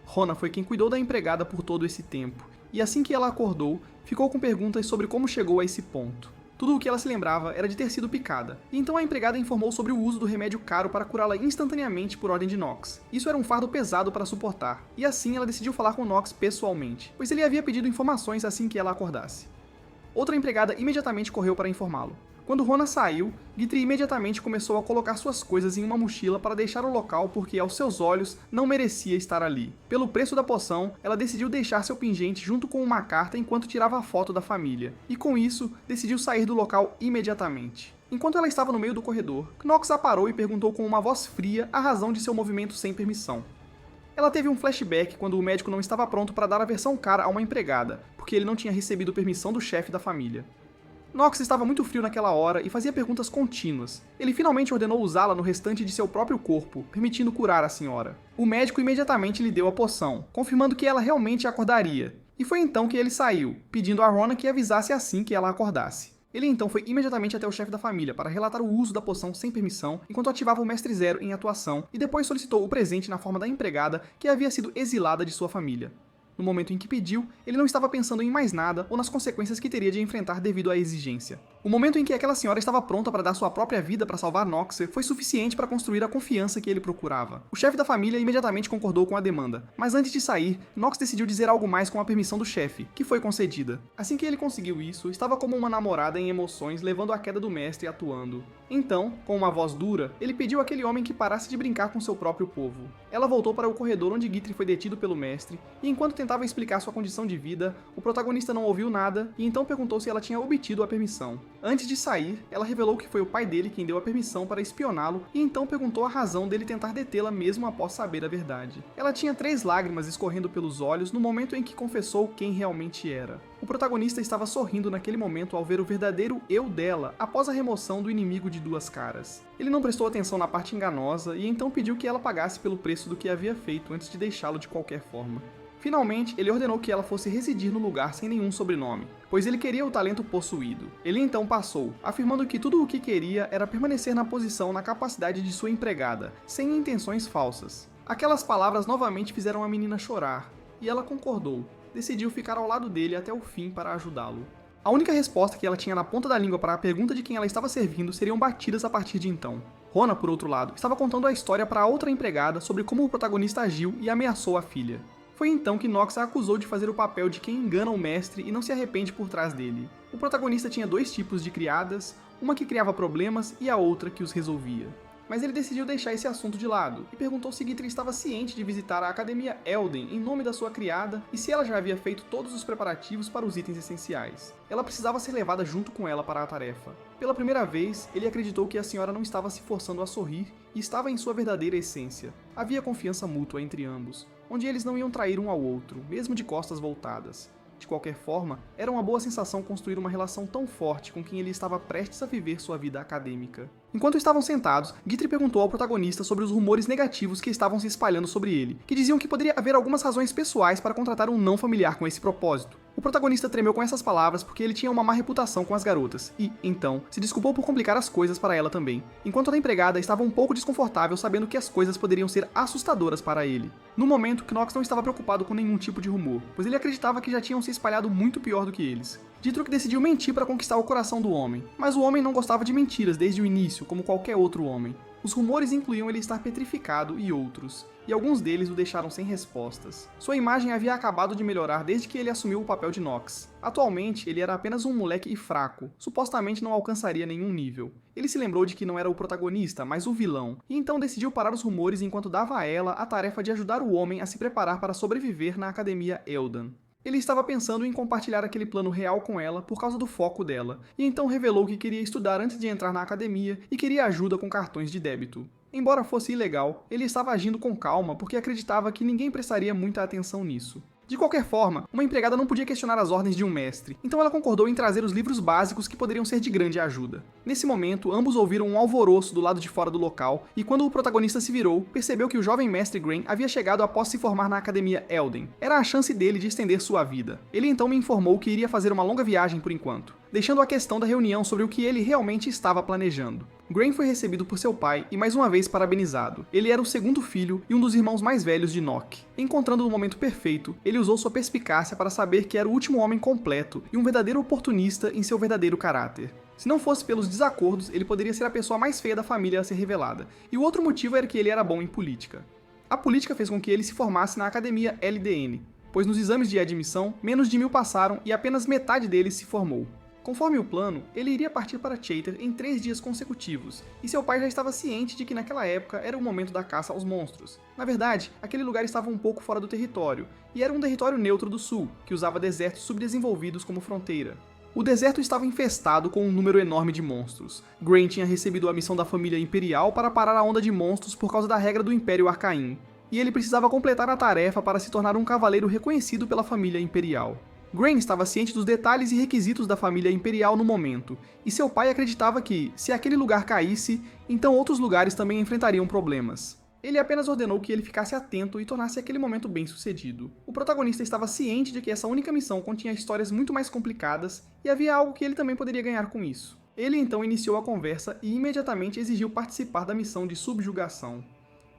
Rona foi quem cuidou da empregada por todo esse tempo, e assim que ela acordou, ficou com perguntas sobre como chegou a esse ponto. Tudo o que ela se lembrava era de ter sido picada, e então a empregada informou sobre o uso do remédio caro para curá-la instantaneamente por ordem de Nox. Isso era um fardo pesado para suportar, e assim ela decidiu falar com Nox pessoalmente, pois ele havia pedido informações assim que ela acordasse. Outra empregada imediatamente correu para informá-lo. Quando Rona saiu, Guitry imediatamente começou a colocar suas coisas em uma mochila para deixar o local porque, aos seus olhos, não merecia estar ali. Pelo preço da poção, ela decidiu deixar seu pingente junto com uma carta enquanto tirava a foto da família, e com isso, decidiu sair do local imediatamente. Enquanto ela estava no meio do corredor, Knox a parou e perguntou com uma voz fria a razão de seu movimento sem permissão. Ela teve um flashback quando o médico não estava pronto para dar a versão cara a uma empregada, porque ele não tinha recebido permissão do chefe da família. Knox estava muito frio naquela hora e fazia perguntas contínuas. Ele finalmente ordenou usá-la no restante de seu próprio corpo, permitindo curar a senhora. O médico imediatamente lhe deu a poção, confirmando que ela realmente acordaria. E foi então que ele saiu, pedindo a Rona que avisasse assim que ela acordasse. Ele então foi imediatamente até o chefe da família para relatar o uso da poção sem permissão, enquanto ativava o Mestre Zero em atuação, e depois solicitou o presente na forma da empregada que havia sido exilada de sua família. No momento em que pediu, ele não estava pensando em mais nada ou nas consequências que teria de enfrentar devido à exigência. O momento em que aquela senhora estava pronta para dar sua própria vida para salvar Noxer foi suficiente para construir a confiança que ele procurava. O chefe da família imediatamente concordou com a demanda, mas antes de sair, Knox decidiu dizer algo mais com a permissão do chefe, que foi concedida. Assim que ele conseguiu isso, estava como uma namorada em emoções levando a queda do mestre atuando. Então, com uma voz dura, ele pediu àquele homem que parasse de brincar com seu próprio povo. Ela voltou para o corredor onde Guitry foi detido pelo mestre, e enquanto tentava explicar sua condição de vida, o protagonista não ouviu nada e então perguntou se ela tinha obtido a permissão. Antes de sair, ela revelou que foi o pai dele quem deu a permissão para espioná-lo e então perguntou a razão dele tentar detê-la mesmo após saber a verdade. Ela tinha 3 lágrimas escorrendo pelos olhos no momento em que confessou quem realmente era. O protagonista estava sorrindo naquele momento ao ver o verdadeiro eu dela após a remoção do inimigo de 2 caras. Ele não prestou atenção na parte enganosa e então pediu que ela pagasse pelo preço do que havia feito antes de deixá-lo de qualquer forma. Finalmente, ele ordenou que ela fosse residir no lugar sem nenhum sobrenome, pois ele queria o talento possuído. Ele então passou, afirmando que tudo o que queria era permanecer na posição na capacidade de sua empregada, sem intenções falsas. Aquelas palavras novamente fizeram a menina chorar, e ela concordou. Decidiu ficar ao lado dele até o fim para ajudá-lo. A única resposta que ela tinha na ponta da língua para a pergunta de quem ela estava servindo seriam batidas a partir de então. Rona, por outro lado, estava contando a história para a outra empregada sobre como o protagonista agiu e ameaçou a filha. Foi então que Knox a acusou de fazer o papel de quem engana o mestre e não se arrepende por trás dele. O protagonista tinha 2 tipos de criadas, uma que criava problemas e a outra que os resolvia. Mas ele decidiu deixar esse assunto de lado e perguntou se Guitry estava ciente de visitar a Academia Elden em nome da sua criada e se ela já havia feito todos os preparativos para os itens essenciais. Ela precisava ser levada junto com ela para a tarefa. Pela primeira vez, ele acreditou que a senhora não estava se forçando a sorrir e estava em sua verdadeira essência. Havia confiança mútua entre ambos, onde eles não iam trair um ao outro, mesmo de costas voltadas. De qualquer forma, era uma boa sensação construir uma relação tão forte com quem ele estava prestes a viver sua vida acadêmica. Enquanto estavam sentados, Guitry perguntou ao protagonista sobre os rumores negativos que estavam se espalhando sobre ele, que diziam que poderia haver algumas razões pessoais para contratar um não familiar com esse propósito. O protagonista tremeu com essas palavras porque ele tinha uma má reputação com as garotas e, então, se desculpou por complicar as coisas para ela também, enquanto a empregada estava um pouco desconfortável sabendo que as coisas poderiam ser assustadoras para ele. No momento, Knox não estava preocupado com nenhum tipo de rumor, pois ele acreditava que já tinham se espalhado muito pior do que eles. Dithrock decidiu mentir para conquistar o coração do homem, mas o homem não gostava de mentiras desde o início, como qualquer outro homem. Os rumores incluíam ele estar petrificado e outros, e alguns deles o deixaram sem respostas. Sua imagem havia acabado de melhorar desde que ele assumiu o papel de Knox. Atualmente, ele era apenas um moleque e fraco, supostamente não alcançaria nenhum nível. Ele se lembrou de que não era o protagonista, mas o vilão, e então decidiu parar os rumores enquanto dava a ela a tarefa de ajudar o homem a se preparar para sobreviver na Academia Elden. Ele estava pensando em compartilhar aquele plano real com ela por causa do foco dela, e então revelou que queria estudar antes de entrar na academia e queria ajuda com cartões de débito. Embora fosse ilegal, ele estava agindo com calma porque acreditava que ninguém prestaria muita atenção nisso. De qualquer forma, uma empregada não podia questionar as ordens de um mestre, então ela concordou em trazer os livros básicos que poderiam ser de grande ajuda. Nesse momento, ambos ouviram um alvoroço do lado de fora do local, e quando o protagonista se virou, percebeu que o jovem mestre Grain havia chegado após se formar na Academia Elden. Era a chance dele de estender sua vida. Ele então me informou que iria fazer uma longa viagem por enquanto, deixando a questão da reunião sobre o que ele realmente estava planejando. Grain foi recebido por seu pai e mais uma vez parabenizado. Ele era o 2º filho e um dos irmãos mais velhos de Nock. Encontrando no momento perfeito, ele usou sua perspicácia para saber que era o último homem completo e um verdadeiro oportunista em seu verdadeiro caráter. Se não fosse pelos desacordos, ele poderia ser a pessoa mais feia da família a ser revelada, e o outro motivo era que ele era bom em política. A política fez com que ele se formasse na Academia LDN, pois nos exames de admissão, menos de 1000 passaram e apenas metade deles se formou. Conforme o plano, ele iria partir para Chater em 3 dias consecutivos, e seu pai já estava ciente de que naquela época era o momento da caça aos monstros. Na verdade, aquele lugar estava um pouco fora do território, e era um território neutro do sul, que usava desertos subdesenvolvidos como fronteira. O deserto estava infestado com um número enorme de monstros. Grain tinha recebido a missão da família imperial para parar a onda de monstros por causa da regra do Império Arcaim, e ele precisava completar a tarefa para se tornar um cavaleiro reconhecido pela família imperial. Grain estava ciente dos detalhes e requisitos da família imperial no momento, e seu pai acreditava que, se aquele lugar caísse, então outros lugares também enfrentariam problemas. Ele apenas ordenou que ele ficasse atento e tornasse aquele momento bem sucedido. O protagonista estava ciente de que essa única missão continha histórias muito mais complicadas, e havia algo que ele também poderia ganhar com isso. Ele então iniciou a conversa e imediatamente exigiu participar da missão de subjugação.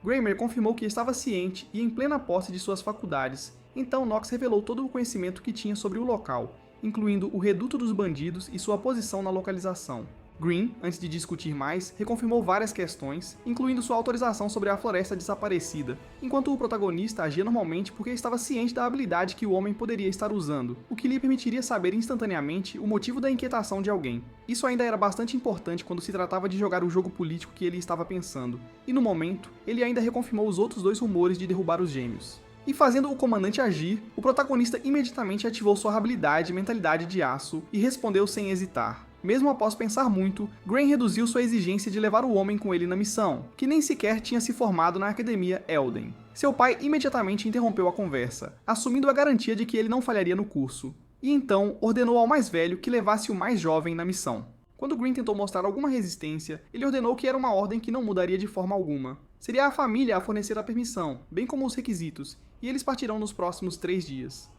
Graymer confirmou que estava ciente e em plena posse de suas faculdades. Então Nox revelou todo o conhecimento que tinha sobre o local, incluindo o reduto dos bandidos e sua posição na localização. Green, antes de discutir mais, reconfirmou várias questões, incluindo sua autorização sobre a floresta desaparecida, enquanto o protagonista agia normalmente porque estava ciente da habilidade que o homem poderia estar usando, o que lhe permitiria saber instantaneamente o motivo da inquietação de alguém. Isso ainda era bastante importante quando se tratava de jogar o jogo político que ele estava pensando, e no momento, ele ainda reconfirmou os outros 2 rumores de derrubar os gêmeos. E fazendo o comandante agir, o protagonista imediatamente ativou sua habilidade Mentalidade de Aço e respondeu sem hesitar. Mesmo após pensar muito, Grain reduziu sua exigência de levar o homem com ele na missão, que nem sequer tinha se formado na Academia Elden. Seu pai imediatamente interrompeu a conversa, assumindo a garantia de que ele não falharia no curso, e então ordenou ao mais velho que levasse o mais jovem na missão. Quando Grain tentou mostrar alguma resistência, ele ordenou que era uma ordem que não mudaria de forma alguma. Seria a família a fornecer a permissão, bem como os requisitos, e eles partirão nos próximos 3 dias.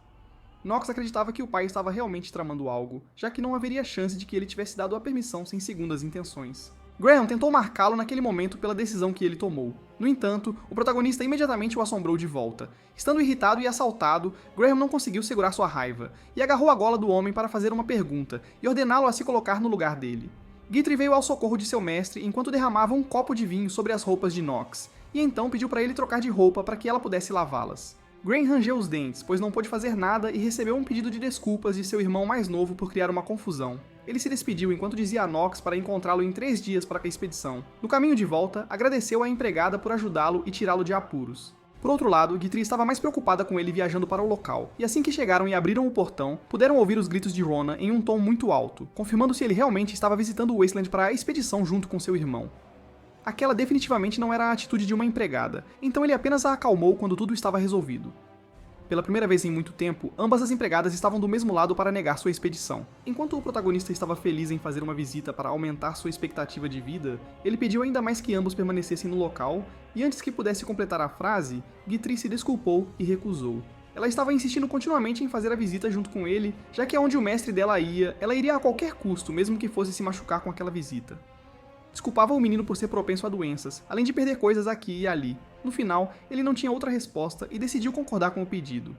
Nox acreditava que o pai estava realmente tramando algo, já que não haveria chance de que ele tivesse dado a permissão sem segundas intenções. Graham tentou marcá-lo naquele momento pela decisão que ele tomou. No entanto, o protagonista imediatamente o assombrou de volta. Estando irritado e assaltado, Graham não conseguiu segurar sua raiva, e agarrou a gola do homem para fazer uma pergunta, e ordená-lo a se colocar no lugar dele. Guthrie veio ao socorro de seu mestre enquanto derramava um copo de vinho sobre as roupas de Nox, e então pediu para ele trocar de roupa para que ela pudesse lavá-las. Grain rangeu os dentes, pois não pôde fazer nada e recebeu um pedido de desculpas de seu irmão mais novo por criar uma confusão. Ele se despediu enquanto dizia a Nox para encontrá-lo em 3 dias para a expedição. No caminho de volta, agradeceu à empregada por ajudá-lo e tirá-lo de apuros. Por outro lado, Guthrie estava mais preocupada com ele viajando para o local, e assim que chegaram e abriram o portão, puderam ouvir os gritos de Rona em um tom muito alto, confirmando se ele realmente estava visitando o Wasteland para a expedição junto com seu irmão. Aquela definitivamente não era a atitude de uma empregada, então ele apenas a acalmou quando tudo estava resolvido. Pela primeira vez em muito tempo, ambas as empregadas estavam do mesmo lado para negar sua expedição. Enquanto o protagonista estava feliz em fazer uma visita para aumentar sua expectativa de vida, ele pediu ainda mais que ambos permanecessem no local, e antes que pudesse completar a frase, Guthrie se desculpou e recusou. Ela estava insistindo continuamente em fazer a visita junto com ele, já que aonde o mestre dela ia, ela iria a qualquer custo, mesmo que fosse se machucar com aquela visita. Desculpava o menino por ser propenso a doenças, além de perder coisas aqui e ali. No final, ele não tinha outra resposta e decidiu concordar com o pedido.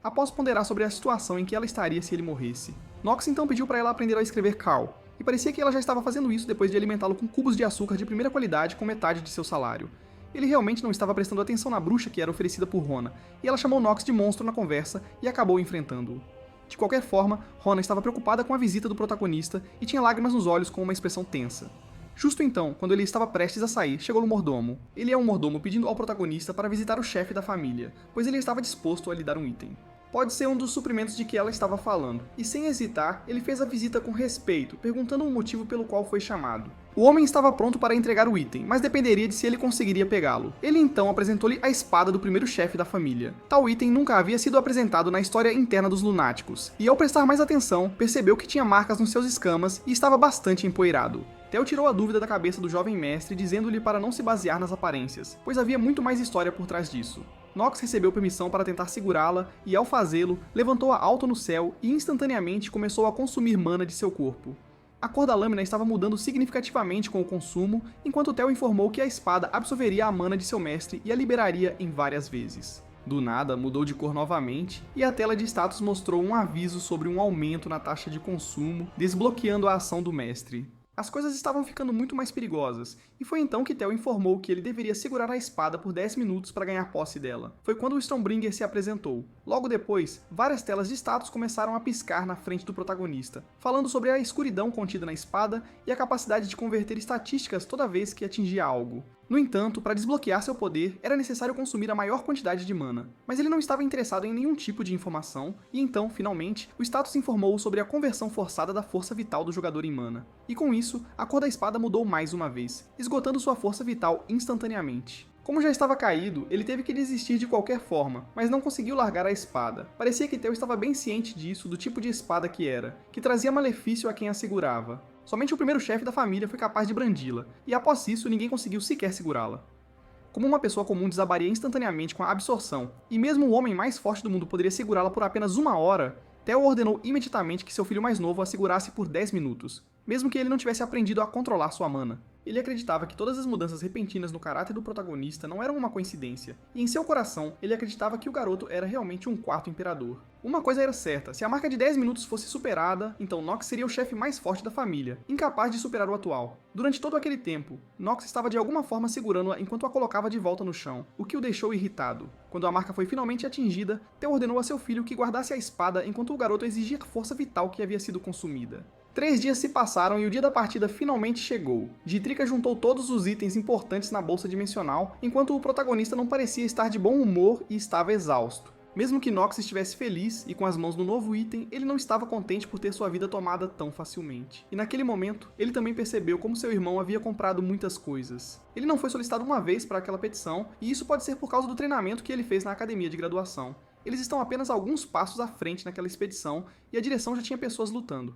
Após ponderar sobre a situação em que ela estaria se ele morresse, Nox então pediu para ela aprender a escrever Carl, e parecia que ela já estava fazendo isso depois de alimentá-lo com cubos de açúcar de primeira qualidade com metade de seu salário. Ele realmente não estava prestando atenção na bruxa que era oferecida por Rona, e ela chamou Nox de monstro na conversa e acabou enfrentando-o. De qualquer forma, Rona estava preocupada com a visita do protagonista e tinha lágrimas nos olhos com uma expressão tensa. Justo então, quando ele estava prestes a sair, chegou o mordomo. Ele é um mordomo pedindo ao protagonista para visitar o chefe da família, pois ele estava disposto a lhe dar um item. Pode ser um dos suprimentos de que ela estava falando, e sem hesitar, ele fez a visita com respeito, perguntando o motivo pelo qual foi chamado. O homem estava pronto para entregar o item, mas dependeria de se ele conseguiria pegá-lo. Ele então apresentou-lhe a espada do primeiro chefe da família. Tal item nunca havia sido apresentado na história interna dos Lunáticos, e ao prestar mais atenção, percebeu que tinha marcas nos seus escamas e estava bastante empoeirado. Theo tirou a dúvida da cabeça do jovem mestre, dizendo-lhe para não se basear nas aparências, pois havia muito mais história por trás disso. Nox recebeu permissão para tentar segurá-la, e ao fazê-lo, levantou-a alto no céu e instantaneamente começou a consumir mana de seu corpo. A cor da lâmina estava mudando significativamente com o consumo, enquanto Theo informou que a espada absorveria a mana de seu mestre e a liberaria em várias vezes. Do nada, mudou de cor novamente, e a tela de status mostrou um aviso sobre um aumento na taxa de consumo, desbloqueando a ação do mestre. As coisas estavam ficando muito mais perigosas, e foi então que Theo informou que ele deveria segurar a espada por 10 minutos para ganhar posse dela. Foi quando o Stormbringer se apresentou. Logo depois, várias telas de status começaram a piscar na frente do protagonista, falando sobre a escuridão contida na espada e a capacidade de converter estatísticas toda vez que atingia algo. No entanto, para desbloquear seu poder, era necessário consumir a maior quantidade de mana, mas ele não estava interessado em nenhum tipo de informação, e então, finalmente, o status informou sobre a conversão forçada da força vital do jogador em mana. E com isso, a cor da espada mudou mais uma vez, esgotando sua força vital instantaneamente. Como já estava caído, ele teve que desistir de qualquer forma, mas não conseguiu largar a espada. Parecia que Theo estava bem ciente disso, do tipo de espada que era, que trazia malefício a quem a segurava. Somente o primeiro chefe da família foi capaz de brandi-la, e após isso ninguém conseguiu sequer segurá-la. Como uma pessoa comum desabaria instantaneamente com a absorção, e mesmo o homem mais forte do mundo poderia segurá-la por apenas 1 hora, Theo ordenou imediatamente que seu filho mais novo a segurasse por 10 minutos, mesmo que ele não tivesse aprendido a controlar sua mana. Ele acreditava que todas as mudanças repentinas no caráter do protagonista não eram uma coincidência, e em seu coração ele acreditava que o garoto era realmente um quarto imperador. Uma coisa era certa, se a marca de 10 minutos fosse superada, então Nox seria o chefe mais forte da família, incapaz de superar o atual. Durante todo aquele tempo, Nox estava de alguma forma segurando-a enquanto a colocava de volta no chão, o que o deixou irritado. Quando a marca foi finalmente atingida, Theo ordenou a seu filho que guardasse a espada enquanto o garoto exigia a força vital que havia sido consumida. 3 dias se passaram e o dia da partida finalmente chegou. Dietrich juntou todos os itens importantes na bolsa dimensional, enquanto o protagonista não parecia estar de bom humor e estava exausto. Mesmo que Nox estivesse feliz e com as mãos no novo item, ele não estava contente por ter sua vida tomada tão facilmente. E naquele momento, ele também percebeu como seu irmão havia comprado muitas coisas. Ele não foi solicitado uma vez para aquela petição, e isso pode ser por causa do treinamento que ele fez na academia de graduação. Eles estão apenas alguns passos à frente naquela expedição, e a direção já tinha pessoas lutando.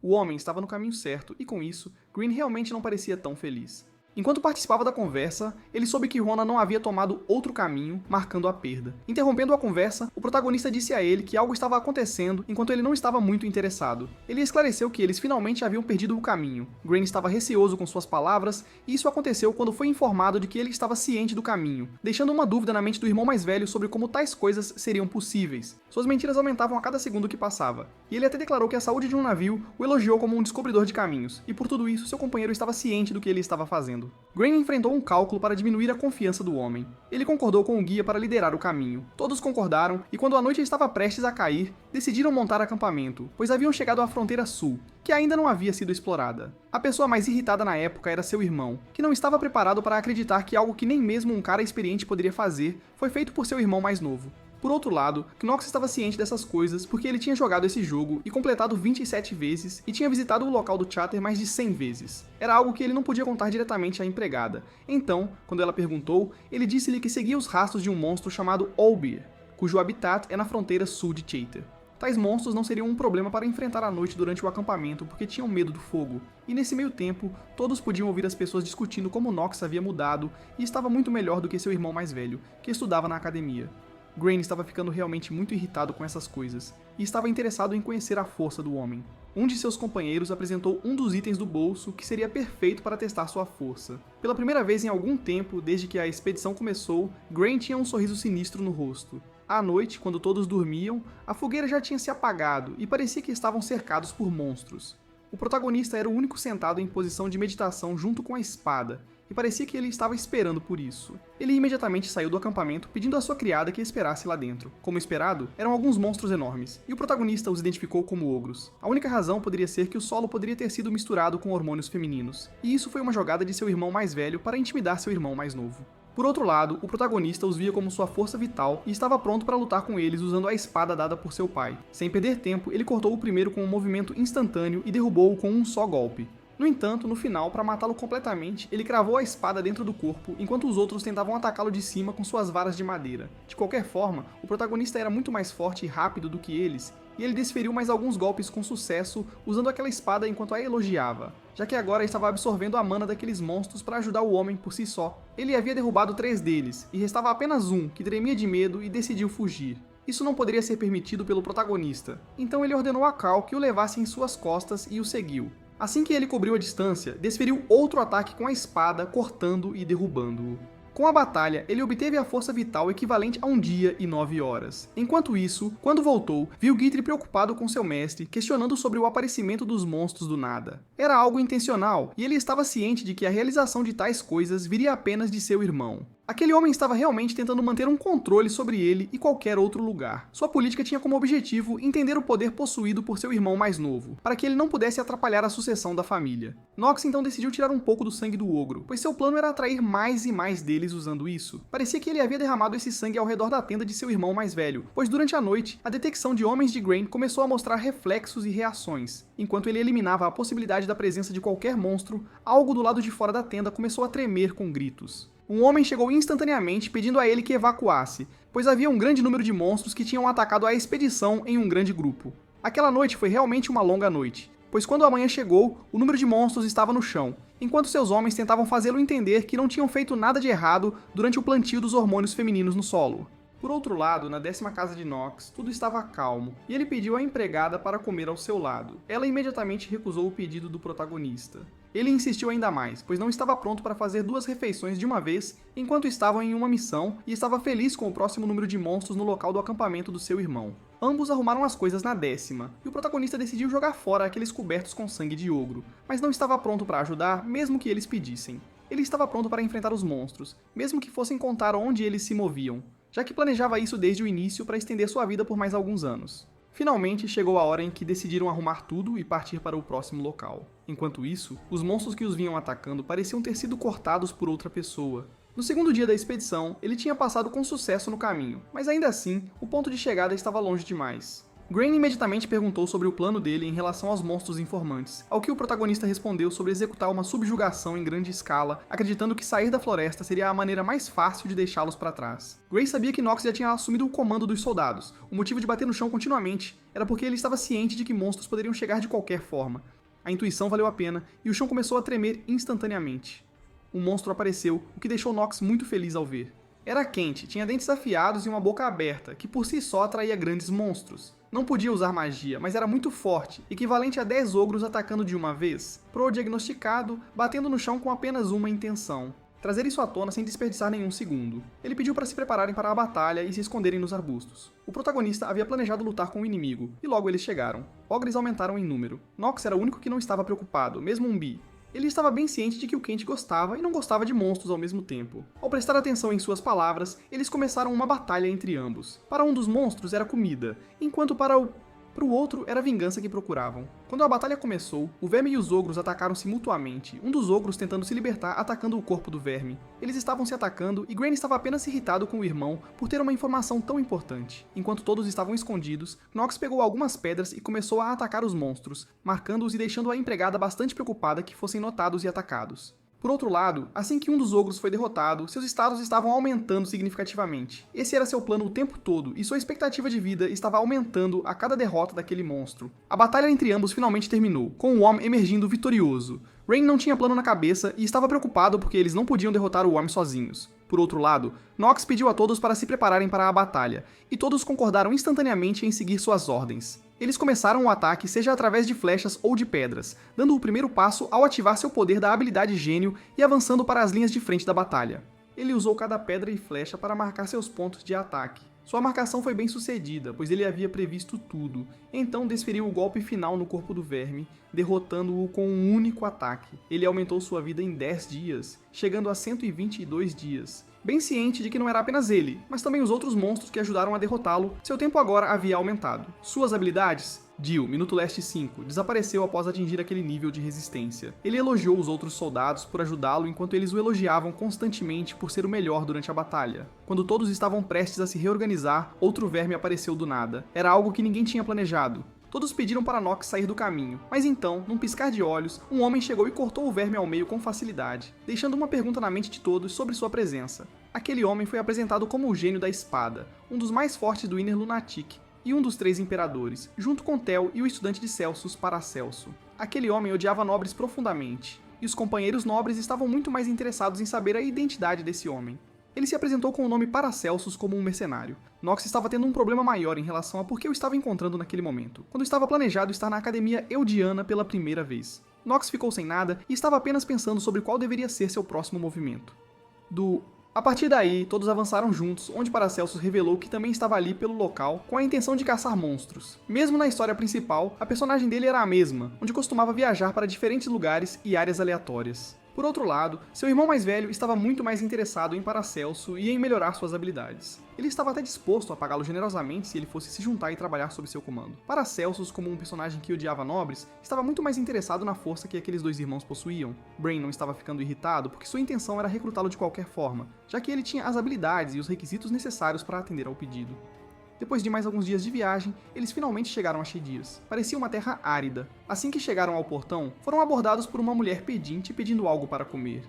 O homem estava no caminho certo, e com isso, Green realmente não parecia tão feliz. Enquanto participava da conversa, ele soube que Rona não havia tomado outro caminho, marcando a perda. Interrompendo a conversa, o protagonista disse a ele que algo estava acontecendo enquanto ele não estava muito interessado. Ele esclareceu que eles finalmente haviam perdido o caminho. Green estava receoso com suas palavras, e isso aconteceu quando foi informado de que ele estava ciente do caminho, deixando uma dúvida na mente do irmão mais velho sobre como tais coisas seriam possíveis. Suas mentiras aumentavam a cada segundo que passava, e ele até declarou que a saúde de um navio o elogiou como um descobridor de caminhos, e por tudo isso seu companheiro estava ciente do que ele estava fazendo. Grain enfrentou um cálculo para diminuir a confiança do homem. Ele concordou com o guia para liderar o caminho. Todos concordaram, e quando a noite estava prestes a cair, decidiram montar acampamento, pois haviam chegado à fronteira sul, que ainda não havia sido explorada. A pessoa mais irritada na época era seu irmão, que não estava preparado para acreditar que algo que nem mesmo um cara experiente poderia fazer foi feito por seu irmão mais novo. Por outro lado, Knox estava ciente dessas coisas porque ele tinha jogado esse jogo e completado 27 vezes e tinha visitado o local do Chatter mais de 100 vezes. Era algo que ele não podia contar diretamente à empregada. Então, quando ela perguntou, ele disse-lhe que seguia os rastros de um monstro chamado Olbir, cujo habitat é na fronteira sul de Chatter. Tais monstros não seriam um problema para enfrentar à noite durante o acampamento porque tinham medo do fogo, e nesse meio tempo, todos podiam ouvir as pessoas discutindo como Knox havia mudado e estava muito melhor do que seu irmão mais velho, que estudava na academia. Grain estava ficando realmente muito irritado com essas coisas, e estava interessado em conhecer a força do homem. Um de seus companheiros apresentou um dos itens do bolso que seria perfeito para testar sua força. Pela primeira vez em algum tempo, desde que a expedição começou, Grain tinha um sorriso sinistro no rosto. À noite, quando todos dormiam, a fogueira já tinha se apagado e parecia que estavam cercados por monstros. O protagonista era o único sentado em posição de meditação junto com a espada, e parecia que ele estava esperando por isso. Ele imediatamente saiu do acampamento pedindo à sua criada que esperasse lá dentro. Como esperado, eram alguns monstros enormes, e o protagonista os identificou como ogros. A única razão poderia ser que o solo poderia ter sido misturado com hormônios femininos, e isso foi uma jogada de seu irmão mais velho para intimidar seu irmão mais novo. Por outro lado, o protagonista os via como sua força vital e estava pronto para lutar com eles usando a espada dada por seu pai. Sem perder tempo, ele cortou o primeiro com um movimento instantâneo e derrubou-o com um só golpe. No entanto, no final, para matá-lo completamente, ele cravou a espada dentro do corpo, enquanto os outros tentavam atacá-lo de cima com suas varas de madeira. De qualquer forma, o protagonista era muito mais forte e rápido do que eles, e ele desferiu mais alguns golpes com sucesso, usando aquela espada enquanto a elogiava, já que agora estava absorvendo a mana daqueles monstros para ajudar o homem por si só. Ele havia derrubado 3 deles, e restava apenas um, que tremia de medo e decidiu fugir. Isso não poderia ser permitido pelo protagonista, então ele ordenou a Cal que o levasse em suas costas e o seguiu. Assim que ele cobriu a distância, desferiu outro ataque com a espada, cortando e derrubando-o. Com a batalha, ele obteve a força vital equivalente a 1 dia e 9 horas. Enquanto isso, quando voltou, viu Guithrie preocupado com seu mestre, questionando sobre o aparecimento dos monstros do nada. Era algo intencional, e ele estava ciente de que a realização de tais coisas viria apenas de seu irmão. Aquele homem estava realmente tentando manter um controle sobre ele e qualquer outro lugar. Sua política tinha como objetivo entender o poder possuído por seu irmão mais novo, para que ele não pudesse atrapalhar a sucessão da família. Nox então decidiu tirar um pouco do sangue do ogro, pois seu plano era atrair mais e mais deles usando isso. Parecia que ele havia derramado esse sangue ao redor da tenda de seu irmão mais velho, pois durante a noite, a detecção de homens de Grain começou a mostrar reflexos e reações. Enquanto ele eliminava a possibilidade da presença de qualquer monstro, algo do lado de fora da tenda começou a tremer com gritos. Um homem chegou instantaneamente pedindo a ele que evacuasse, pois havia um grande número de monstros que tinham atacado a expedição em um grande grupo. Aquela noite foi realmente uma longa noite, pois quando a manhã chegou, o número de monstros estava no chão, enquanto seus homens tentavam fazê-lo entender que não tinham feito nada de errado durante o plantio dos hormônios femininos no solo. Por outro lado, na 10ª casa de Nox, tudo estava calmo, e ele pediu à empregada para comer ao seu lado. Ela imediatamente recusou o pedido do protagonista. Ele insistiu ainda mais, pois não estava pronto para fazer 2 refeições de uma vez, enquanto estavam em uma missão, e estava feliz com o próximo número de monstros no local do acampamento do seu irmão. Ambos arrumaram as coisas na 10ª, e o protagonista decidiu jogar fora aqueles cobertos com sangue de ogro, mas não estava pronto para ajudar, mesmo que eles pedissem. Ele estava pronto para enfrentar os monstros, mesmo que fossem contar onde eles se moviam, já que planejava isso desde o início para estender sua vida por mais alguns anos. Finalmente, chegou a hora em que decidiram arrumar tudo e partir para o próximo local. Enquanto isso, os monstros que os vinham atacando pareciam ter sido cortados por outra pessoa. No segundo dia da expedição, ele tinha passado com sucesso no caminho, mas ainda assim, o ponto de chegada estava longe demais. Grain imediatamente perguntou sobre o plano dele em relação aos monstros informantes, ao que o protagonista respondeu sobre executar uma subjugação em grande escala, acreditando que sair da floresta seria a maneira mais fácil de deixá-los para trás. Grain sabia que Nox já tinha assumido o comando dos soldados. O motivo de bater no chão continuamente era porque ele estava ciente de que monstros poderiam chegar de qualquer forma. A intuição valeu a pena e o chão começou a tremer instantaneamente. Um monstro apareceu, o que deixou Nox muito feliz ao ver. Era quente, tinha dentes afiados e uma boca aberta, que por si só atraía grandes monstros. Não podia usar magia, mas era muito forte, equivalente a 10 ogros atacando de uma vez. Pro diagnosticado, batendo no chão com apenas uma intenção: trazer isso à tona sem desperdiçar nenhum segundo. Ele pediu para se prepararem para a batalha e se esconderem nos arbustos. O protagonista havia planejado lutar com o inimigo, e logo eles chegaram. Ogres aumentaram em número. Nox era o único que não estava preocupado, mesmo um bi. Ele estava bem ciente de que o Kent gostava e não gostava de monstros ao mesmo tempo. Ao prestar atenção em suas palavras, eles começaram uma batalha entre ambos. Para um dos monstros era comida, enquanto para o outro era a vingança que procuravam. Quando a batalha começou, o verme e os ogros atacaram-se mutuamente, um dos ogros tentando se libertar atacando o corpo do verme. Eles estavam se atacando e Grain estava apenas irritado com o irmão por ter uma informação tão importante. Enquanto todos estavam escondidos, Nox pegou algumas pedras e começou a atacar os monstros, marcando-os e deixando a empregada bastante preocupada que fossem notados e atacados. Por outro lado, assim que um dos ogros foi derrotado, seus status estavam aumentando significativamente. Esse era seu plano o tempo todo, e sua expectativa de vida estava aumentando a cada derrota daquele monstro. A batalha entre ambos finalmente terminou, com o Worm emergindo vitorioso. Rain não tinha plano na cabeça e estava preocupado porque eles não podiam derrotar o Worm sozinhos. Por outro lado, Nox pediu a todos para se prepararem para a batalha, e todos concordaram instantaneamente em seguir suas ordens. Eles começaram o ataque seja através de flechas ou de pedras, dando o primeiro passo ao ativar seu poder da habilidade Gênio e avançando para as linhas de frente da batalha. Ele usou cada pedra e flecha para marcar seus pontos de ataque. Sua marcação foi bem sucedida, pois ele havia previsto tudo, então desferiu o golpe final no corpo do verme, derrotando-o com um único ataque. Ele aumentou sua vida em 10 dias, chegando a 122 dias. Bem ciente de que não era apenas ele, mas também os outros monstros que ajudaram a derrotá-lo, seu tempo agora havia aumentado. Suas habilidades? Jill, Minuto Leste 5, desapareceu após atingir aquele nível de resistência. Ele elogiou os outros soldados por ajudá-lo enquanto eles o elogiavam constantemente por ser o melhor durante a batalha. Quando todos estavam prestes a se reorganizar, outro verme apareceu do nada. Era algo que ninguém tinha planejado. Todos pediram para Nox sair do caminho, mas então, num piscar de olhos, um homem chegou e cortou o verme ao meio com facilidade, deixando uma pergunta na mente de todos sobre sua presença. Aquele homem foi apresentado como o Gênio da Espada, um dos mais fortes do Inner Lunatic, e um dos 3 imperadores, junto com Tel e o estudante de Celsus, Paracelso. Aquele homem odiava nobres profundamente, e os companheiros nobres estavam muito mais interessados em saber a identidade desse homem. Ele se apresentou com o nome Paracelsus como um mercenário. Nox estava tendo um problema maior em relação a por que o estava encontrando naquele momento, quando estava planejado estar na Academia Eldiana pela primeira vez. Nox ficou sem nada e estava apenas pensando sobre qual deveria ser seu próximo movimento. A partir daí, todos avançaram juntos, onde Paracelsus revelou que também estava ali pelo local com a intenção de caçar monstros. Mesmo na história principal, a personagem dele era a mesma, onde costumava viajar para diferentes lugares e áreas aleatórias. Por outro lado, seu irmão mais velho estava muito mais interessado em Paracelso e em melhorar suas habilidades. Ele estava até disposto a pagá-lo generosamente se ele fosse se juntar e trabalhar sob seu comando. Paracelsus, como um personagem que odiava nobres, estava muito mais interessado na força que aqueles dois irmãos possuíam. Brain não estava ficando irritado porque sua intenção era recrutá-lo de qualquer forma, já que ele tinha as habilidades e os requisitos necessários para atender ao pedido. Depois de mais alguns dias de viagem, eles finalmente chegaram a Shedias. Parecia uma terra árida. Assim que chegaram ao portão, foram abordados por uma mulher pedinte pedindo algo para comer.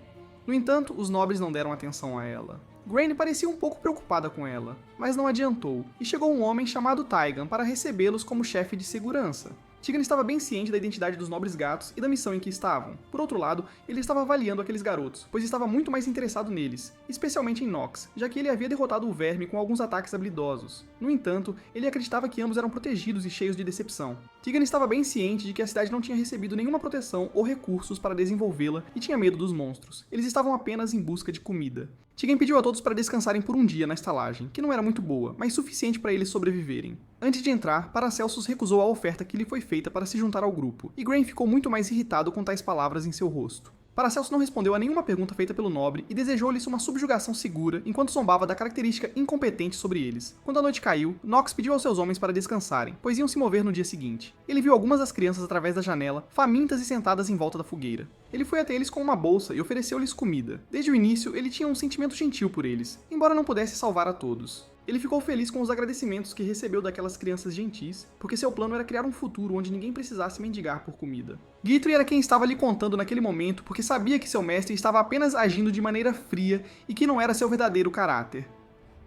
No entanto, os nobres não deram atenção a ela. Granny parecia um pouco preocupada com ela, mas não adiantou, e chegou um homem chamado Taigan para recebê-los como chefe de segurança. Tegan estava bem ciente da identidade dos nobres gatos e da missão em que estavam. Por outro lado, ele estava avaliando aqueles garotos, pois estava muito mais interessado neles, especialmente em Nox, já que ele havia derrotado o verme com alguns ataques habilidosos. No entanto, ele acreditava que ambos eram protegidos e cheios de decepção. Tegan estava bem ciente de que a cidade não tinha recebido nenhuma proteção ou recursos para desenvolvê-la e tinha medo dos monstros. Eles estavam apenas em busca de comida. Tegan pediu a todos para descansarem por um dia na estalagem, que não era muito boa, mas suficiente para eles sobreviverem. Antes de entrar, Paracelsus recusou a oferta que lhe foi feita para se juntar ao grupo, e Grain ficou muito mais irritado com tais palavras em seu rosto. Paracelsus não respondeu a nenhuma pergunta feita pelo nobre e desejou-lhes uma subjugação segura enquanto zombava da característica incompetente sobre eles. Quando a noite caiu, Nox pediu aos seus homens para descansarem, pois iam se mover no dia seguinte. Ele viu algumas das crianças através da janela, famintas e sentadas em volta da fogueira. Ele foi até eles com uma bolsa e ofereceu-lhes comida. Desde o início, ele tinha um sentimento gentil por eles, embora não pudesse salvar a todos. Ele ficou feliz com os agradecimentos que recebeu daquelas crianças gentis, porque seu plano era criar um futuro onde ninguém precisasse mendigar por comida. Guthrie era quem estava lhe contando naquele momento porque sabia que seu mestre estava apenas agindo de maneira fria e que não era seu verdadeiro caráter.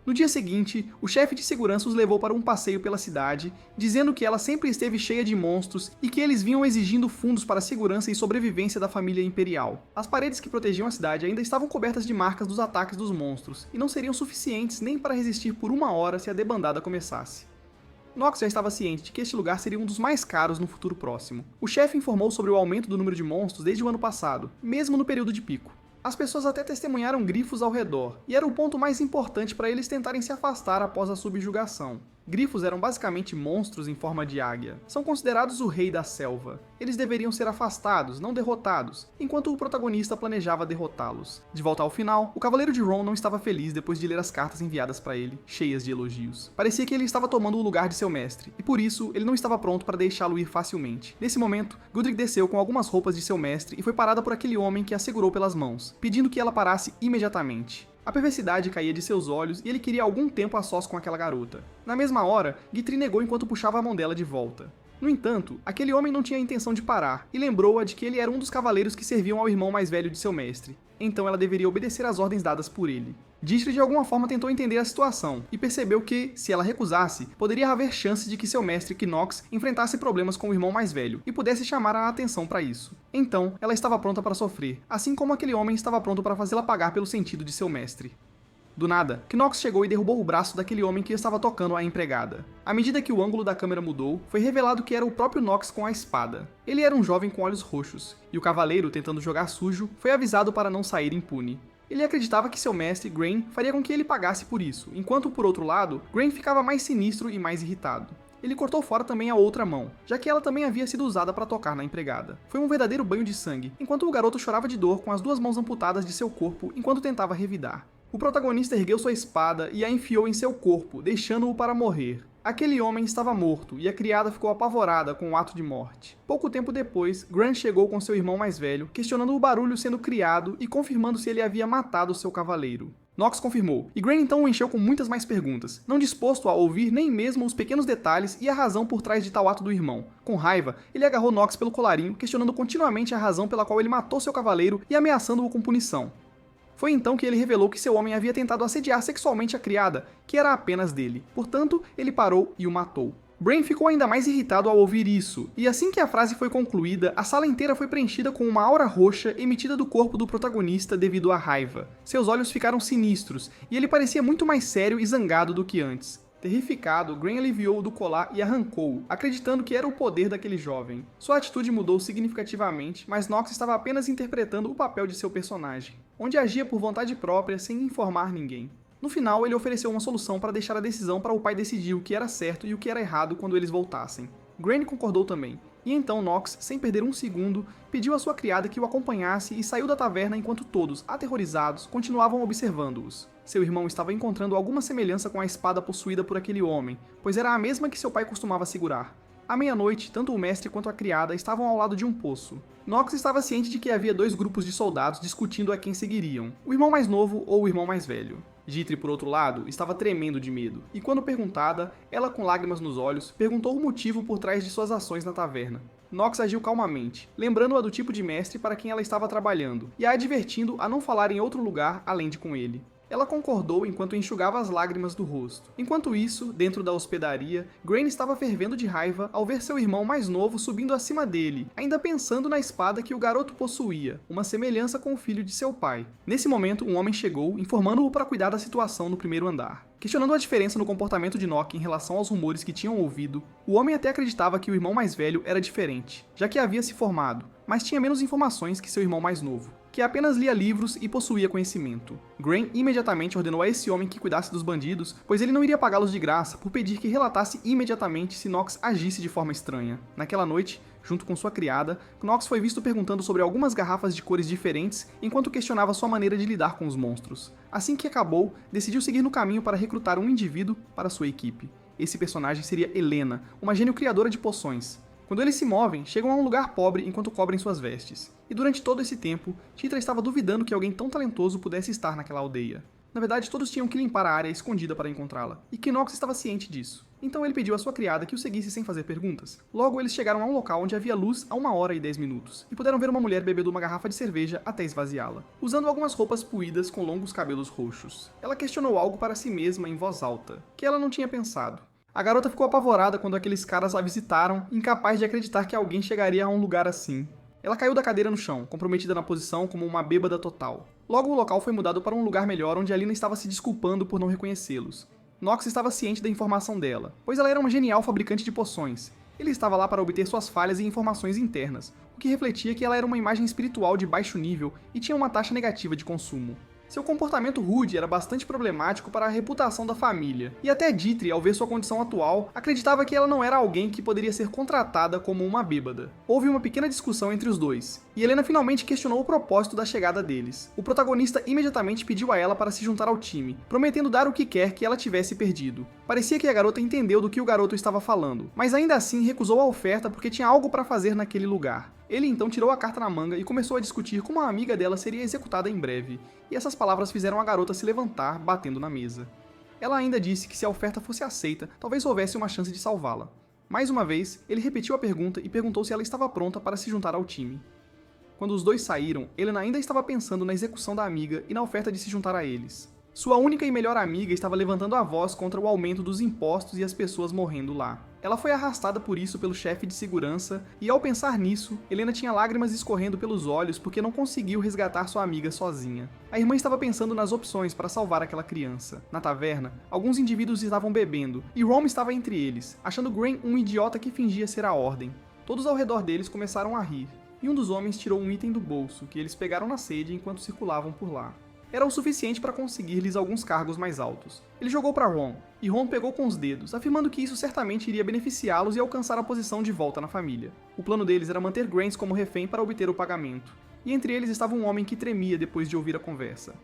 No dia seguinte, o chefe de segurança os levou para um passeio pela cidade, dizendo que ela sempre esteve cheia de monstros e que eles vinham exigindo fundos para a segurança e sobrevivência da família imperial. As paredes que protegiam a cidade ainda estavam cobertas de marcas dos ataques dos monstros, e não seriam suficientes nem para resistir por uma hora se a debandada começasse. Nox já estava ciente de que este lugar seria um dos mais caros no futuro próximo. O chefe informou sobre o aumento do número de monstros desde o ano passado, mesmo no período de pico. As pessoas até testemunharam grifos ao redor, e era o ponto mais importante para eles tentarem se afastar após a subjugação. Grifos eram basicamente monstros em forma de águia. São considerados o rei da selva. Eles deveriam ser afastados, não derrotados, enquanto o protagonista planejava derrotá-los. De volta ao final, o Cavaleiro de Ron não estava feliz depois de ler as cartas enviadas para ele, cheias de elogios. Parecia que ele estava tomando o lugar de seu mestre, e por isso ele não estava pronto para deixá-lo ir facilmente. Nesse momento, Gudrig desceu com algumas roupas de seu mestre e foi parada por aquele homem que a segurou pelas mãos, pedindo que ela parasse imediatamente. A perversidade caía de seus olhos e ele queria algum tempo a sós com aquela garota. Na mesma hora, Guthrie negou enquanto puxava a mão dela de volta. No entanto, aquele homem não tinha a intenção de parar e lembrou-a de que ele era um dos cavaleiros que serviam ao irmão mais velho de seu mestre. Então ela deveria obedecer às ordens dadas por ele. Distri de alguma forma tentou entender a situação e percebeu que, se ela recusasse, poderia haver chance de que seu mestre Knox enfrentasse problemas com o irmão mais velho e pudesse chamar a atenção para isso. Então, ela estava pronta para sofrer, assim como aquele homem estava pronto para fazê-la pagar pelo sentido de seu mestre. Do nada, Knox chegou e derrubou o braço daquele homem que estava tocando a empregada. À medida que o ângulo da câmera mudou, foi revelado que era o próprio Knox com a espada. Ele era um jovem com olhos roxos, e o cavaleiro, tentando jogar sujo, foi avisado para não sair impune. Ele acreditava que seu mestre, Grain, faria com que ele pagasse por isso, enquanto, por outro lado, Grain ficava mais sinistro e mais irritado. Ele cortou fora também a outra mão, já que ela também havia sido usada para tocar na empregada. Foi um verdadeiro banho de sangue, enquanto o garoto chorava de dor com as duas mãos amputadas de seu corpo enquanto tentava revidar. O protagonista ergueu sua espada e a enfiou em seu corpo, deixando-o para morrer. Aquele homem estava morto e a criada ficou apavorada com o ato de morte. Pouco tempo depois, Grant chegou com seu irmão mais velho, questionando o barulho sendo criado e confirmando se ele havia matado seu cavaleiro. Knox confirmou, e Grant então o encheu com muitas mais perguntas, não disposto a ouvir nem mesmo os pequenos detalhes e a razão por trás de tal ato do irmão. Com raiva, ele agarrou Knox pelo colarinho, questionando continuamente a razão pela qual ele matou seu cavaleiro e ameaçando-o com punição. Foi então que ele revelou que seu homem havia tentado assediar sexualmente a criada, que era apenas dele. Portanto, ele parou e o matou. Brain ficou ainda mais irritado ao ouvir isso, e assim que a frase foi concluída, a sala inteira foi preenchida com uma aura roxa emitida do corpo do protagonista devido à raiva. Seus olhos ficaram sinistros, e ele parecia muito mais sério e zangado do que antes. Terrificado, Grain aliviou-o do colar e arrancou-o, acreditando que era o poder daquele jovem. Sua atitude mudou significativamente, mas Knox estava apenas interpretando o papel de seu personagem. onde agia por vontade própria sem informar ninguém. No final, ele ofereceu uma solução para deixar a decisão para o pai decidir o que era certo e o que era errado quando eles voltassem. Granny concordou também, e então Knox, sem perder um segundo, pediu à sua criada que o acompanhasse e saiu da taverna enquanto todos, aterrorizados, continuavam observando-os. Seu irmão estava encontrando alguma semelhança com a espada possuída por aquele homem, pois era a mesma que seu pai costumava segurar. À meia-noite, tanto o mestre quanto a criada estavam ao lado de um poço. Knox estava ciente de que havia dois grupos de soldados discutindo a quem seguiriam, o irmão mais novo ou o irmão mais velho. Jitri, por outro lado, estava tremendo de medo, e quando perguntada, ela com lágrimas nos olhos, perguntou o motivo por trás de suas ações na taverna. Knox agiu calmamente, lembrando-a do tipo de mestre para quem ela estava trabalhando, e a advertindo a não falar em outro lugar além de com ele. Ela concordou enquanto enxugava as lágrimas do rosto. Enquanto isso, dentro da hospedaria, Granny estava fervendo de raiva ao ver seu irmão mais novo subindo acima dele, ainda pensando na espada que o garoto possuía, uma semelhança com o filho de seu pai. Nesse momento, um homem chegou, informando-o para cuidar da situação no primeiro andar. Questionando a diferença no comportamento de Nock em relação aos rumores que tinham ouvido, o homem até acreditava que o irmão mais velho era diferente, já que havia se formado, mas tinha menos informações que seu irmão mais novo, que apenas lia livros e possuía conhecimento. Granny imediatamente ordenou a esse homem que cuidasse dos bandidos, pois ele não iria pagá-los de graça por pedir que relatasse imediatamente se Knox agisse de forma estranha. Naquela noite, junto com sua criada, Knox foi visto perguntando sobre algumas garrafas de cores diferentes enquanto questionava sua maneira de lidar com os monstros. Assim que acabou, decidiu seguir no caminho para recrutar um indivíduo para sua equipe. Esse personagem seria Helena, uma gênio criadora de poções. Quando eles se movem, chegam a um lugar pobre enquanto cobrem suas vestes. E durante todo esse tempo, Citra estava duvidando que alguém tão talentoso pudesse estar naquela aldeia. Na verdade, todos tinham que limpar a área escondida para encontrá-la, e Knox estava ciente disso. Então ele pediu à sua criada que o seguisse sem fazer perguntas. Logo, eles chegaram a um local onde havia luz a 1h10, e puderam ver uma mulher bebendo uma garrafa de cerveja até esvaziá-la, usando algumas roupas puídas com longos cabelos roxos. Ela questionou algo para si mesma em voz alta, que ela não tinha pensado. A garota ficou apavorada quando aqueles caras a visitaram, incapaz de acreditar que alguém chegaria a um lugar assim. Ela caiu da cadeira no chão, comprometida na posição como uma bêbada total. Logo o local foi mudado para um lugar melhor onde Alina estava se desculpando por não reconhecê-los. Knox estava ciente da informação dela, pois ela era uma genial fabricante de poções. Ele estava lá para obter suas falhas e informações internas, o que refletia que ela era uma imagem espiritual de baixo nível e tinha uma taxa negativa de consumo. Seu comportamento rude era bastante problemático para a reputação da família, e até Jitri, ao ver sua condição atual, acreditava que ela não era alguém que poderia ser contratada como uma bêbada. Houve uma pequena discussão entre os dois, e Helena finalmente questionou o propósito da chegada deles. O protagonista imediatamente pediu a ela para se juntar ao time, prometendo dar o que quer que ela tivesse perdido. Parecia que a garota entendeu do que o garoto estava falando, mas ainda assim recusou a oferta porque tinha algo para fazer naquele lugar. Ele então tirou a carta na manga e começou a discutir como a amiga dela seria executada em breve, e essas palavras fizeram a garota se levantar, batendo na mesa. Ela ainda disse que se a oferta fosse aceita, talvez houvesse uma chance de salvá-la. Mais uma vez, ele repetiu a pergunta e perguntou se ela estava pronta para se juntar ao time. Quando os dois saíram, Helena ainda estava pensando na execução da amiga e na oferta de se juntar a eles. Sua única e melhor amiga estava levantando a voz contra o aumento dos impostos e as pessoas morrendo lá. Ela foi arrastada por isso pelo chefe de segurança, e ao pensar nisso, Helena tinha lágrimas escorrendo pelos olhos porque não conseguiu resgatar sua amiga sozinha. A irmã estava pensando nas opções para salvar aquela criança. Na taverna, alguns indivíduos estavam bebendo, e Rom estava entre eles, achando Granny um idiota que fingia ser a ordem. Todos ao redor deles começaram a rir, e um dos homens tirou um item do bolso, que eles pegaram na sede enquanto circulavam por lá. Era o suficiente para conseguir-lhes alguns cargos mais altos. Ele jogou para Ron, e Ron pegou com os dedos, afirmando que isso certamente iria beneficiá-los e alcançar a posição de volta na família. O plano deles era manter Grants como refém para obter o pagamento, e entre eles estava um homem que tremia depois de ouvir a conversa.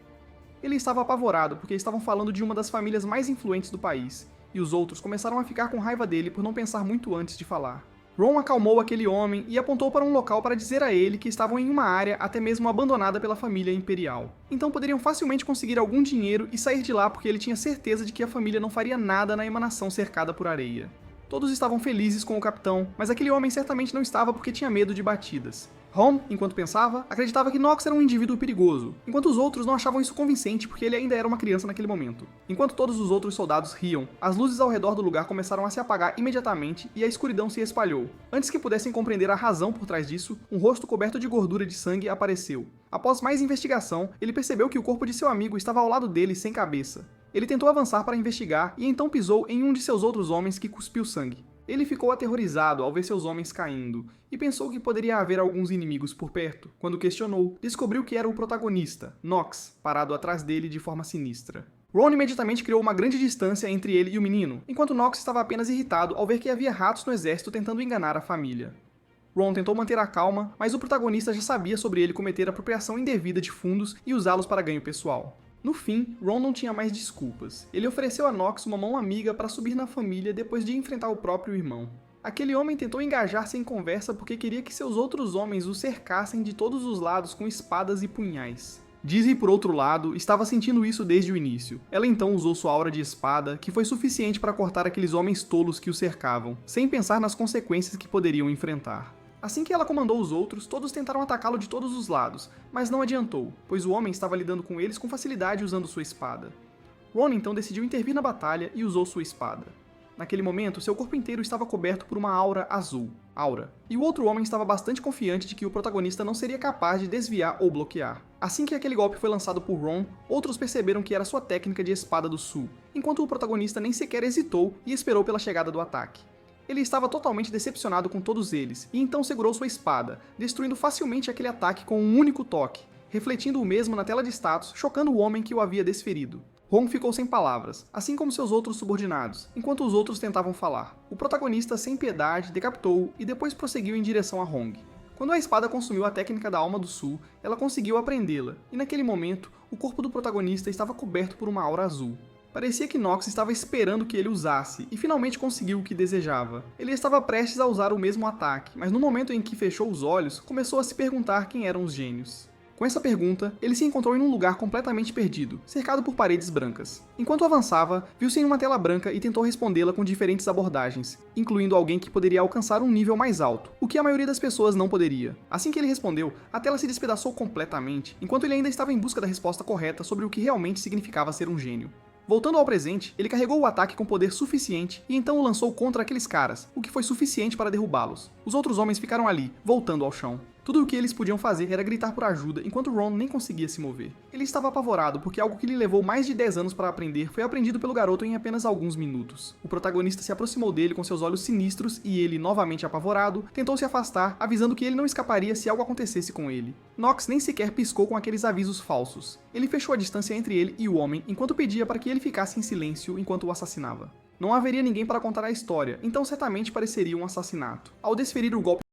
Ele estava apavorado porque estavam falando de uma das famílias mais influentes do país, e os outros começaram a ficar com raiva dele por não pensar muito antes de falar. Ron acalmou aquele homem e apontou para um local para dizer a ele que estavam em uma área até mesmo abandonada pela família imperial. Então poderiam facilmente conseguir algum dinheiro e sair de lá porque ele tinha certeza de que a família não faria nada na emanação cercada por areia. Todos estavam felizes com o capitão, mas aquele homem certamente não estava porque tinha medo de batidas. Ron, enquanto pensava, acreditava que Knox era um indivíduo perigoso, enquanto os outros não achavam isso convincente porque ele ainda era uma criança naquele momento. Enquanto todos os outros soldados riam, as luzes ao redor do lugar começaram a se apagar imediatamente e a escuridão se espalhou. Antes que pudessem compreender a razão por trás disso, um rosto coberto de gordura de sangue apareceu. Após mais investigação, ele percebeu que o corpo de seu amigo estava ao lado dele sem cabeça. Ele tentou avançar para investigar e então pisou em um de seus outros homens que cuspiu sangue. Ele ficou aterrorizado ao ver seus homens caindo, e pensou que poderia haver alguns inimigos por perto. Quando questionou, descobriu que era o protagonista, Nox, parado atrás dele de forma sinistra. Ron imediatamente criou uma grande distância entre ele e o menino, enquanto Nox estava apenas irritado ao ver que havia ratos no exército tentando enganar a família. Ron tentou manter a calma, mas o protagonista já sabia sobre ele cometer apropriação indevida de fundos e usá-los para ganho pessoal. No fim, Ron não tinha mais desculpas. Ele ofereceu a Nox uma mão amiga para subir na família depois de enfrentar o próprio irmão. Aquele homem tentou engajar-se em conversa porque queria que seus outros homens o cercassem de todos os lados com espadas e punhais. Dizzy, por outro lado, estava sentindo isso desde o início. Ela então usou sua aura de espada, que foi suficiente para cortar aqueles homens tolos que o cercavam, sem pensar nas consequências que poderiam enfrentar. Assim que ela comandou os outros, todos tentaram atacá-lo de todos os lados, mas não adiantou, pois o homem estava lidando com eles com facilidade usando sua espada. Ron então decidiu intervir na batalha e usou sua espada. Naquele momento, seu corpo inteiro estava coberto por uma aura azul, Aura, e o outro homem estava bastante confiante de que o protagonista não seria capaz de desviar ou bloquear. Assim que aquele golpe foi lançado por Ron, outros perceberam que era sua técnica de espada do sul, enquanto o protagonista nem sequer hesitou e esperou pela chegada do ataque. Ele estava totalmente decepcionado com todos eles, e então segurou sua espada, destruindo facilmente aquele ataque com um único toque, refletindo o mesmo na tela de status, chocando o homem que o havia desferido. Ron ficou sem palavras, assim como seus outros subordinados, enquanto os outros tentavam falar. O protagonista, sem piedade, decapitou-o e depois prosseguiu em direção a Hong. Quando a espada consumiu a técnica da Alma do Sul, ela conseguiu apreendê-la, e naquele momento, o corpo do protagonista estava coberto por uma aura azul. Parecia que Nox estava esperando que ele usasse, e finalmente conseguiu o que desejava. Ele estava prestes a usar o mesmo ataque, mas no momento em que fechou os olhos, começou a se perguntar quem eram os gênios. Com essa pergunta, ele se encontrou em um lugar completamente perdido, cercado por paredes brancas. Enquanto avançava, viu-se em uma tela branca e tentou respondê-la com diferentes abordagens, incluindo alguém que poderia alcançar um nível mais alto, o que a maioria das pessoas não poderia. Assim que ele respondeu, a tela se despedaçou completamente, enquanto ele ainda estava em busca da resposta correta sobre o que realmente significava ser um gênio. Voltando ao presente, ele carregou o ataque com poder suficiente e então o lançou contra aqueles caras, o que foi suficiente para derrubá-los. Os outros homens ficaram ali, voltando ao chão. Tudo o que eles podiam fazer era gritar por ajuda, enquanto Ron nem conseguia se mover. Ele estava apavorado, porque algo que lhe levou mais de 10 anos para aprender foi aprendido pelo garoto em apenas alguns minutos. O protagonista se aproximou dele com seus olhos sinistros e ele, novamente apavorado, tentou se afastar, avisando que ele não escaparia se algo acontecesse com ele. Nox nem sequer piscou com aqueles avisos falsos. Ele fechou a distância entre ele e o homem, enquanto pedia para que ele ficasse em silêncio enquanto o assassinava. Não haveria ninguém para contar a história, então certamente pareceria um assassinato. Ao desferir o golpe